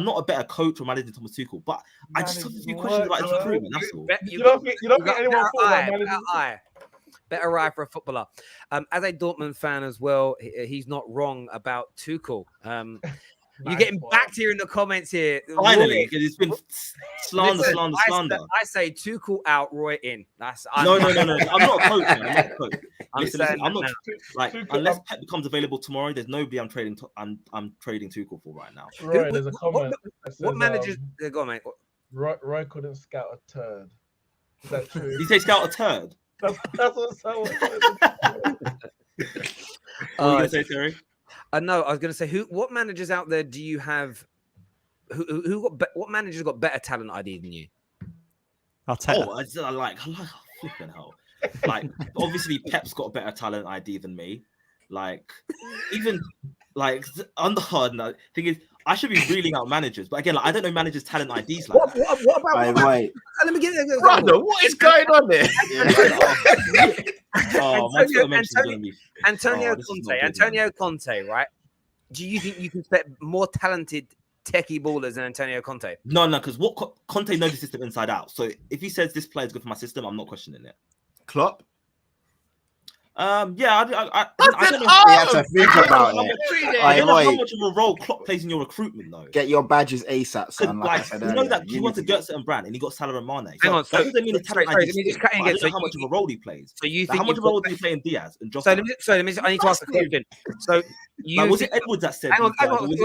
not a better coach or manager than Thomas Tuchel, but I just have a few questions about his recruitment. That's all. You don't think anyone better eye for a footballer. As a Dortmund fan as well, he's not wrong about Tuchel. You're getting backed here in the comments here. Finally, because it's been slander. I say Tuchel out, Roy in. No. I'm not a coach, man. I'm not a coach. I'm not like unless Pep becomes available tomorrow. There's nobody I'm trading. I'm trading Tuchel for right now. Roy, there's a comment. What managers? Go on, mate. Roy couldn't scout a turd. Is that true? You say scout a turd? That's what someone said. What are you gonna say, Terry? No, I was going to say, what managers out there do you have? What managers got better talent ID than you? I'll tell you. I like flipping hell. Like, obviously, Pep's got a better talent ID than me. Like, even like on the hard note, thing is, I should be reeling out managers, but again, like, I don't know managers' talent IDs. Like, what about? Wait. Let me get it. Brother, what is going on there? Antonio Conte, right? Do you think you can expect more talented techie ballers than Antonio Conte? No, because what Conte knows the system inside out. So if he says this player is good for my system, I'm not questioning it. Klopp. I don't know. You have to think about it. I don't know how much of a role Klopp plays in your recruitment, though. Get your badges ASAP, son. Like I said you know that he went to Götze and Brand and he got Salah and Mane. Hang on, that doesn't mean the talent. Let me just cut in again. So how much of a role he plays? So you think how much of a role do you play in Diaz and Jota? I need to ask a question. So was it Edwards that said? Hang on,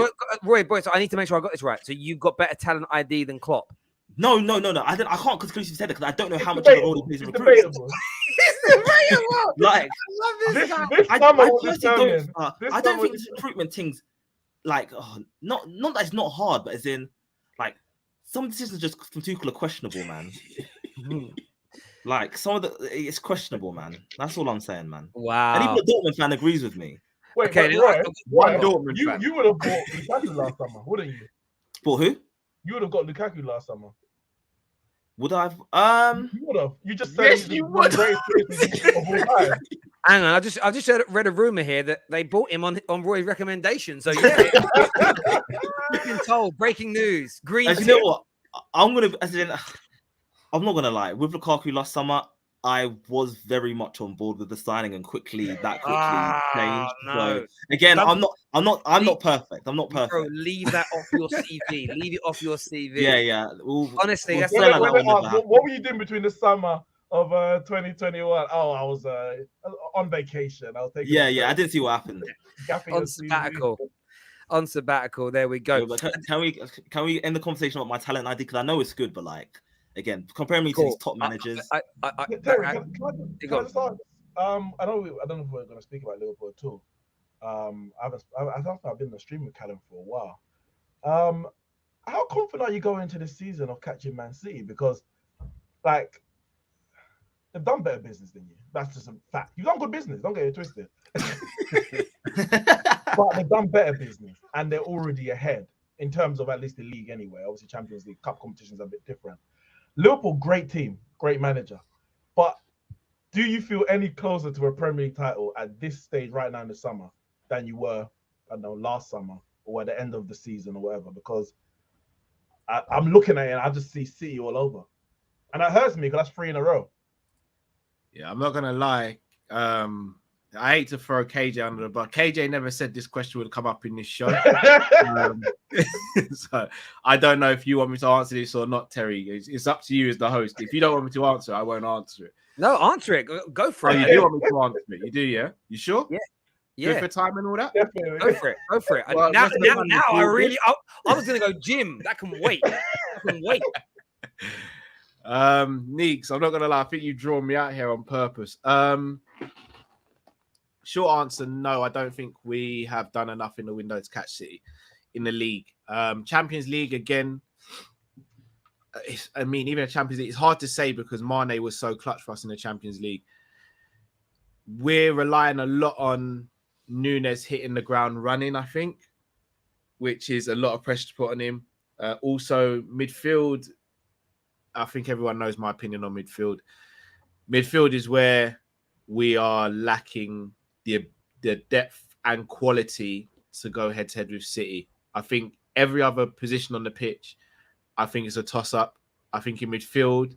Roy, boy. So I need to make sure I got this right. So you've got better talent ID than Klopp? No. I can't conclusively say that because I don't know how much of a role he plays in recruitment. Like, I don't think this recruitment thing's like not that it's not hard, but as in like some decisions just from Tuchel are questionable, man. Like some of it's questionable, man. That's all I'm saying, man. Wow. And even a Dortmund fan agrees with me. Wait, okay, Roy, Dortmund fan. You would have bought Lukaku last summer, wouldn't you? Bought who? You would have got Lukaku last summer. Would I have? You would have. You just said yes, you would. Hang on, I just read a rumor here that they bought him on Roy's recommendation. So yeah, you've been told. Breaking news. Green. You know what? I'm I'm not gonna lie. With Lukaku last summer, I was very much on board with the signing, and quickly changed. No. So again, Don't- I'm not perfect. I'm not perfect. Bro, leave that off your CV. Leave it off your CV. Yeah. Honestly, we'll that's say When like they that will never asked, happen. what were you doing between the summer of 2021? Oh, I was on vacation. I was taking. Yeah. I didn't see what happened. Gapping on your CV. sabbatical. On sabbatical. There we go. Yeah, but can we end the conversation about my talent ID? Because I know it's good, but like again, comparing me to these top managers. Terry, can I just ask? I don't know if we're going to speak about Liverpool at all. I've been on the stream with Callum for a while. How confident are you going into this season of catching Man City? Because, like, they've done better business than you. That's just a fact. You've done good business. Don't get it twisted. But they've done better business, and they're already ahead in terms of at least the league anyway. Obviously, Champions League Cup competitions are a bit different. Liverpool, great team, great manager. But do you feel any closer to a Premier League title at this stage right now in the summer than you were, I don't know, last summer or at the end of the season or whatever? Because I'm looking at it and I just see City all over. And that hurts me because that's 3 in a row. Yeah, I'm not gonna lie. I hate to throw KJ under the bus. KJ never said this question would come up in this show. So I don't know if you want me to answer this or not, Terry. It's up to you as the host. If you don't want me to answer, I won't answer it. No, answer it. Go for it. You do want me to answer it? You do, yeah? You sure? Yeah. Good for time and all that? Definitely. Go for it. Go for it. Well, now let's I was gonna go gym. That can wait. Neeks, I'm not gonna lie, I think you've drawn me out here on purpose. Short answer, no, I don't think we have done enough in the window to catch City in the league. Champions League again. Even a Champions League, it's hard to say because Mane was so clutch for us in the Champions League. We're relying a lot on Nunes hitting the ground running, I think, which is a lot of pressure to put on him. Also, midfield, I think everyone knows my opinion on midfield. Midfield is where we are lacking the depth and quality to go head-to-head with City. I think every other position on the pitch, I think it's a toss-up. I think in midfield,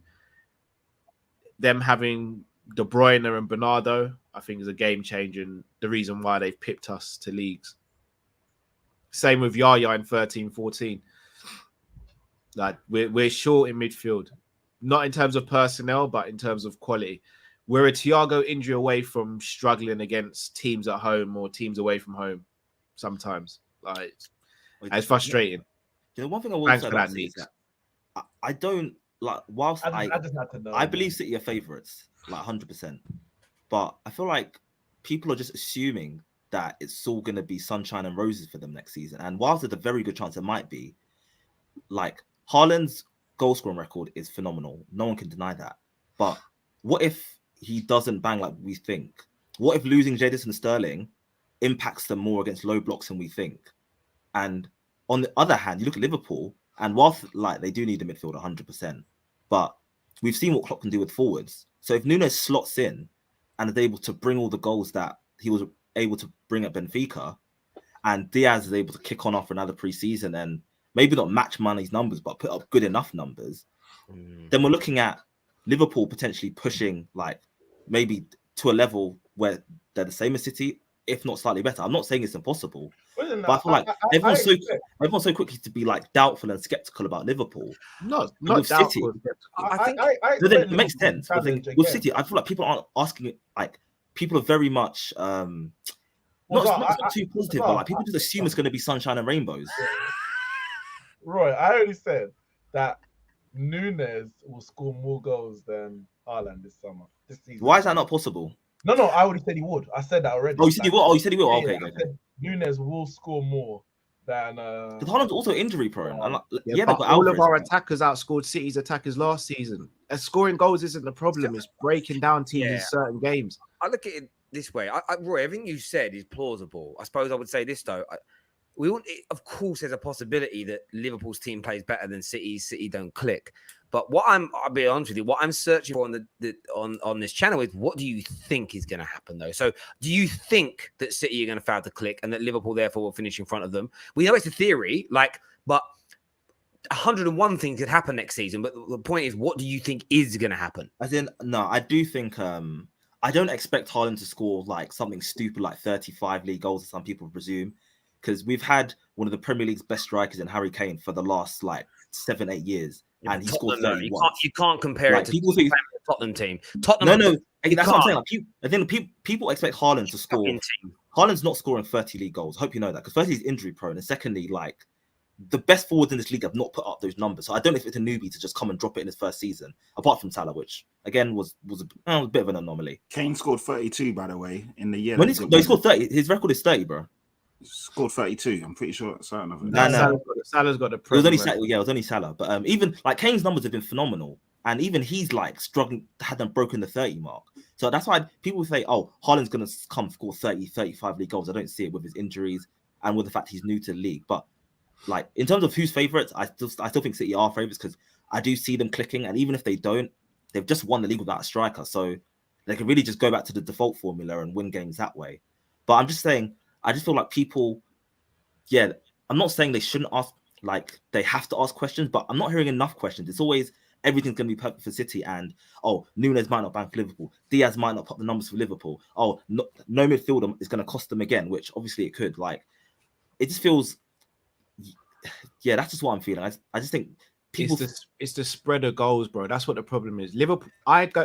them having De Bruyne and Bernardo, I think is a game changer and the reason why they've pipped us to leagues. Same with Yaya in 13-14. Like we're short in midfield. Not in terms of personnel, but in terms of quality. We're a Thiago injury away from struggling against teams at home or teams away from home sometimes. Like, it's frustrating. You know, one thing I will Thanks say for about that, City is Neeks. that I don't like. Whilst I just had to know. I believe City are favourites, like 100%. But I feel like people are just assuming that it's all going to be sunshine and roses for them next season. And whilst there's a very good chance it might be, like Haaland's goal scoring record is phenomenal. No one can deny that. But what if he doesn't bang like we think? What if losing Jadis and Sterling impacts them more against low blocks than we think? And on the other hand, you look at Liverpool, and whilst like they do need a midfield 100%, but we've seen what Klopp can do with forwards. So if Nunes slots in and is able to bring all the goals that he was able to bring at Benfica, and Diaz is able to kick on after another pre-season and maybe not match Mane's numbers, but put up good enough numbers, then we're looking at Liverpool potentially pushing like maybe to a level where they're the same as City, if not slightly better. I'm not saying it's impossible, but I feel like everyone's so quickly to be like doubtful and skeptical about Liverpool. Not City, doubtful. I think it makes sense. But then with City, I feel like people aren't asking it. Like people are very much not too positive, but like people just assume it's going to be sunshine and rainbows. Roy, I only said that Nunes will score more goals than Haaland this season. Why is that not possible? No, I already said he would. I said that already. Oh, you said he will. Oh, you said he will. Yeah, Okay, I okay. said Nunes will score more than. Because Haaland's also injury prone. But all of our attackers outscored City's attackers last season. Scoring goals isn't the problem. It's breaking down teams in certain games. I look at it this way. Roy, everything you said is plausible. I suppose I would say this though. Of course, there's a possibility that Liverpool's team plays better than City's. City don't click. But I'll be honest with you, what I'm searching for on this channel is what do you think is going to happen though? So do you think that City are going to fail to click and that Liverpool therefore will finish in front of them? We know it's a theory, but 101 things could happen next season, but the point is, what do you think is going to happen? As in, no, I do think I don't expect Haaland to score like something stupid like 35 league goals, as some people presume, because we've had one of the Premier League's best strikers in Harry Kane for the last like 7-8 years, and he scored 31. You can't compare Like, it to people think, the Tottenham team. Tottenham, no, that's what I'm saying. Like, I think people expect Haaland to score. team. Haaland's not scoring 30 league goals. I hope you know that, because firstly, he's injury prone, and secondly, like, the best forwards in this league have not put up those numbers. So I don't expect a newbie to just come and drop it in his first season, apart from Salah, which again was a bit of an anomaly. Kane scored 32, by the way, in the year. When he scored 30. His record is 30, bro. He scored 32. I'm pretty sure that's certain of it. No. Salah's got the. It was only Salah. Yeah, it was only Salah. But even like Kane's numbers have been phenomenal, and even he's like struggling, hadn't broken the 30 mark. So that's why people say, "Oh, Haaland's gonna come score 30, 35 league goals." I don't see it with his injuries and with the fact he's new to the league. But like in terms of who's favourites, I still think City are favourites, because I do see them clicking, and even if they don't, they've just won the league without a striker, so they can really just go back to the default formula and win games that way. But I'm just saying, I just feel like people, yeah, I'm not saying they shouldn't ask, like they have to ask questions, but I'm not hearing enough questions. It's always everything's going to be perfect for City, and Núñez might not bank for Liverpool, Diaz might not pop the numbers for Liverpool, no midfielder is going to cost them again, which obviously it could. Like, it just feels, yeah, that's just what I'm feeling. I just think people, it's the spread of goals, bro. That's what the problem is. Liverpool,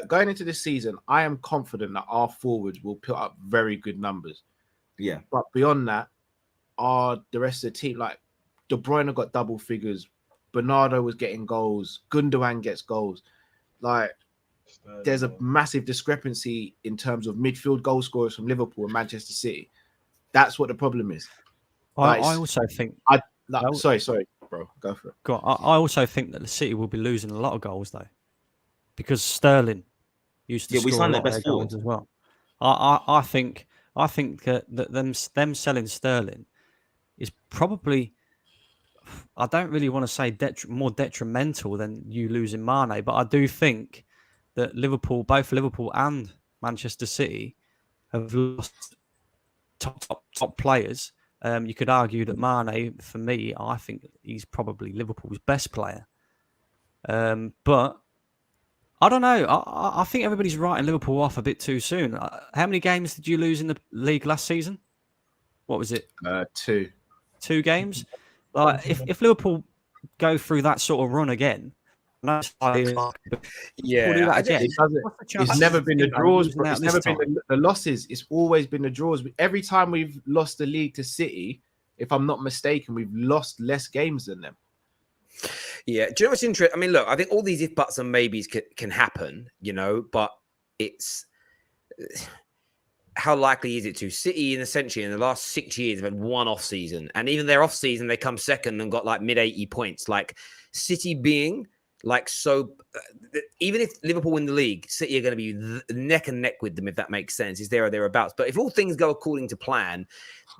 going into this season, I am confident that our forwards will put up very good numbers. yeah, But beyond that, the rest of the team, like De Bruyne got double figures, Bernardo was getting goals, Gundogan gets goals. Like, there's a massive discrepancy in terms of midfield goal scorers from Liverpool and Manchester City. That's what the problem is. I also think. Sorry, bro. Go for it. God, I also think that the City will be losing a lot of goals though, because Sterling used to score a lot of their goals as well. I think that them selling Sterling is probably, I don't really want to say more detrimental than you losing Mane, but I do think that both Liverpool and Manchester City have lost top players. You could argue that Mane, for me, I think he's probably Liverpool's best player. But I don't know. I think everybody's writing Liverpool off a bit too soon. How many games did you lose in the league last season? What was it? 2. 2 games? Like, if Liverpool go through that sort of run again, we'll do that again. It's never been the draws, bro. It's never been the losses. It's always been the draws. Every time we've lost the league to City, if I'm not mistaken, we've lost less games than them. Yeah. Do you know what's interesting? I mean, look, I think all these if, buts, and maybes can happen, but it's how likely is it to? City, essentially, in the last 6 years, have had one off season, and even their off season, they come second and got like mid-80 points. Like, City being like, so even if Liverpool win the league, City are going to be neck and neck with them, if that makes sense. Is there or thereabouts. But if all things go according to plan,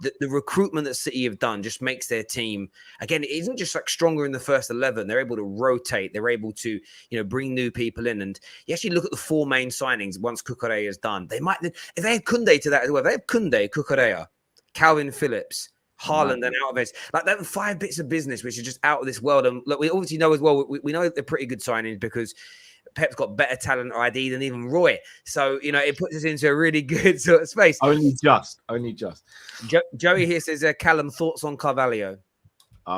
the recruitment that City have done just makes their team, again, it isn't just like stronger in the first 11. They're able to rotate. They're able to, bring new people in. And you actually look at the 4 main signings once Cucurella is done. They might, if they had Koundé to that as well, if they have Koundé, Cucurella, Calvin Phillips, Haaland, and Alves, like that 5 bits of business which are just out of this world. And look, we obviously know as well, we know they're pretty good signings because Pep's got better talent or ID than even Roy. So, it puts us into a really good sort of space. Only just. Joey here says, Callum, thoughts on Carvalho?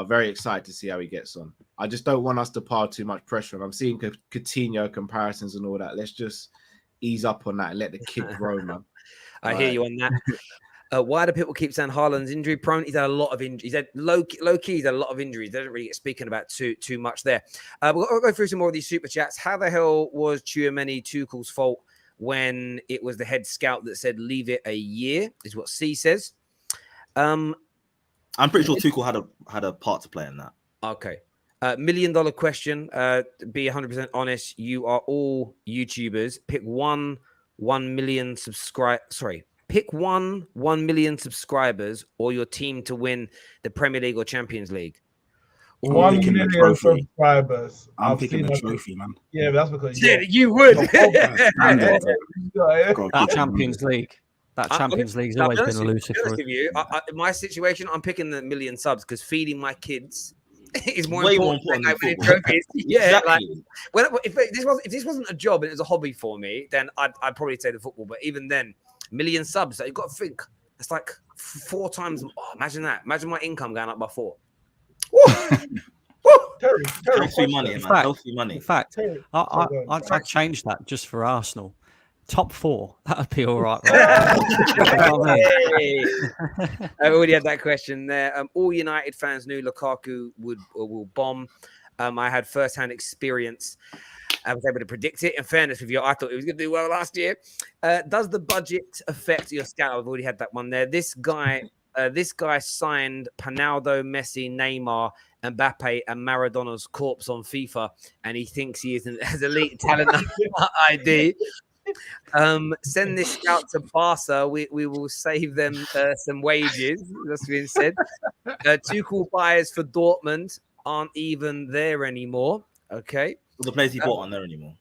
Very excited to see how he gets on. I just don't want us to pile too much pressure on. I'm seeing Coutinho comparisons and all that. Let's just ease up on that and let the kid grow, man. I hear you on that. Why do people keep saying Haaland's injury prone? He's had a lot of injuries. He's had low key. He's had a lot of injuries. They don't really get speaking about too much there. We'll go through some more of these super chats. How the hell was Tchouaméni Tuchel's fault when it was the head scout that said leave it a year? Is what C says. I'm pretty sure Tuchel had a part to play in that. Okay. $1 million question. Be 100% honest. You are all YouTubers. Pick one 1 million subscribe. Sorry. Pick 1 million subscribers or your team to win the Premier League or Champions League. 1 million subscribers. I'm picking the trophy, man. Yeah, that's because you would. That Champions League. That Champions League's always been elusive for us. In my situation, I'm picking the 1 million subs because feeding my kids is more Way more important important than than winning football. trophies. Yeah, like, Exactly. if this wasn't a job and it was a hobby for me, then I'd probably say the football. But even then, million subs. You've got to think. It's like 4 times. Oh, imagine that. Imagine my income going up by 4. Terry, Healthy money, man. Healthy In money. fact, Terry, I'd change that just for Arsenal. Top 4, that'd be all right. Right? I already had that question there. All United fans knew Lukaku will bomb. I had first-hand experience. I was able to predict it. In fairness with you, I thought he was going to do well last year. Does the budget affect your scout? I've already had that one there. This guy signed Ronaldo, Messi, Neymar, Mbappe, and Maradona's corpse on FIFA, and he thinks he is as elite talent ID. Send this scout to Barca. We will save them some wages. That's being said. 2 cool buyers for Dortmund aren't even there anymore. Okay. The players he bought aren't there anymore.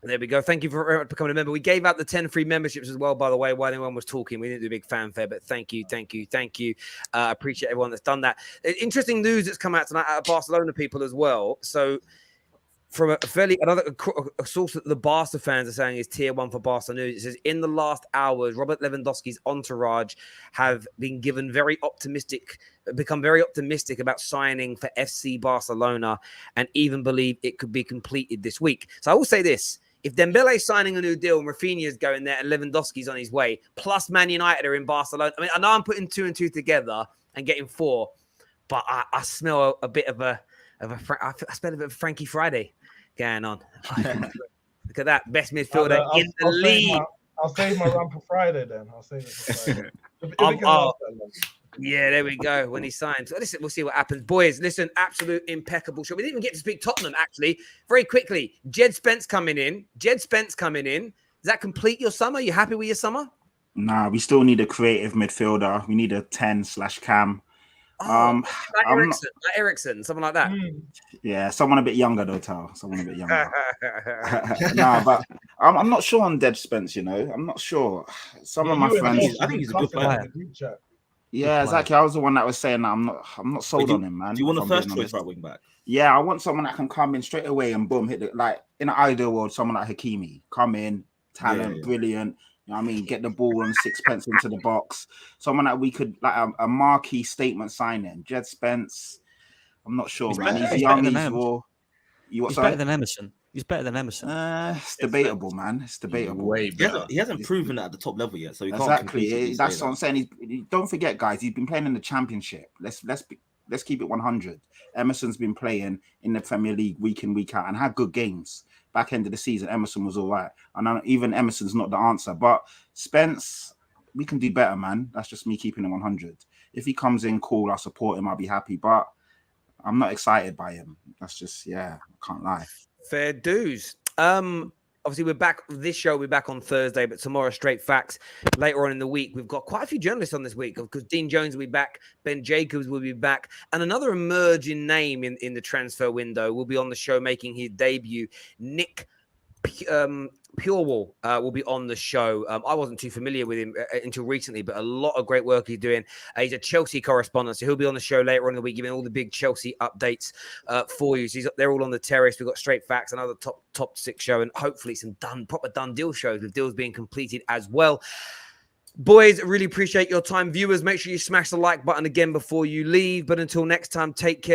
There we go. Thank you for becoming a member. We gave out the 10 free memberships as well, by the way, while anyone was talking. We didn't do a big fanfare, but thank you. I appreciate everyone that's done that. Interesting news that's come out tonight out of Barcelona people as well. So from a source that the Barca fans are saying is tier 1 for Barca News. It says, in the last hours, Robert Lewandowski's entourage have become very optimistic about signing for FC Barcelona and even believe it could be completed this week. So I will say this. If Dembele's signing a new deal and Rafinha's going there and Lewandowski's on his way, plus Man United are in Barcelona, I mean, I know I'm putting 2 and 2 together and getting 4, but I smell a bit of a Frankie Friday going on. Look at that, best midfielder in the league. I'll save my run for Friday then. I'll save it for Friday. Yeah, there we go. When he signs, so listen, we'll see what happens, boys. Listen, absolute impeccable show. We didn't even get to speak Tottenham actually. Very quickly, Jed Spence coming in. Does that complete your summer? You happy with your summer? Nah, we still need a creative midfielder. We need a 10/cam. Like Ericsson, something like that. Yeah, someone a bit younger though, Tal. Someone a bit younger. Nah, but I'm not sure on Dead Spence. I'm not sure. Some of my friends, I think he's a good player. Yeah, exactly. I was the one that was saying that I'm not sold on him, man. Do you want a first choice right wing back? Yeah, I want someone that can come in straight away and boom, hit it. Like in an ideal world, someone like Hakimi, come in, talent, brilliant. You know what I mean? Get the ball on 6pence into the box. Someone that we could like a marquee statement signing. Jed Spence. I'm not sure, man. He's young. He's raw. He's better than Emerson. It's debatable, man. It's debatable. Way better. He hasn't proven it at the top level yet, so he can't. Exactly. That's what I'm saying. Don't forget, guys. He's been playing in the Championship. Let's keep it 100. Emerson's been playing in the Premier League week in, week out, and had good games. Back end of the season, Emerson was all right. And even Emerson's not the answer. But Spence, we can do better, man. That's just me keeping him 100. If he comes in, cool, I'll support him. I'll be happy. But I'm not excited by him. That's just, I can't lie. Fair dues. Obviously, we're back. This show, we're back on Thursday, but tomorrow, Straight Facts. Later on in the week, we've got quite a few journalists on this week because Dean Jones will be back, Ben Jacobs will be back, and another emerging name in the transfer window will be on the show making his debut. Nick Purewall will be on the show. I wasn't too familiar with him until recently, but a lot of great work he's doing. He's a Chelsea correspondent, so he'll be on the show later on in the week, giving all the big Chelsea updates for you. So they're all on the terrace. We've got Straight Facts, another top 6 show, and hopefully some proper done deal shows with deals being completed as well. Boys, really appreciate your time. Viewers, make sure you smash the like button again before you leave. But until next time, take care.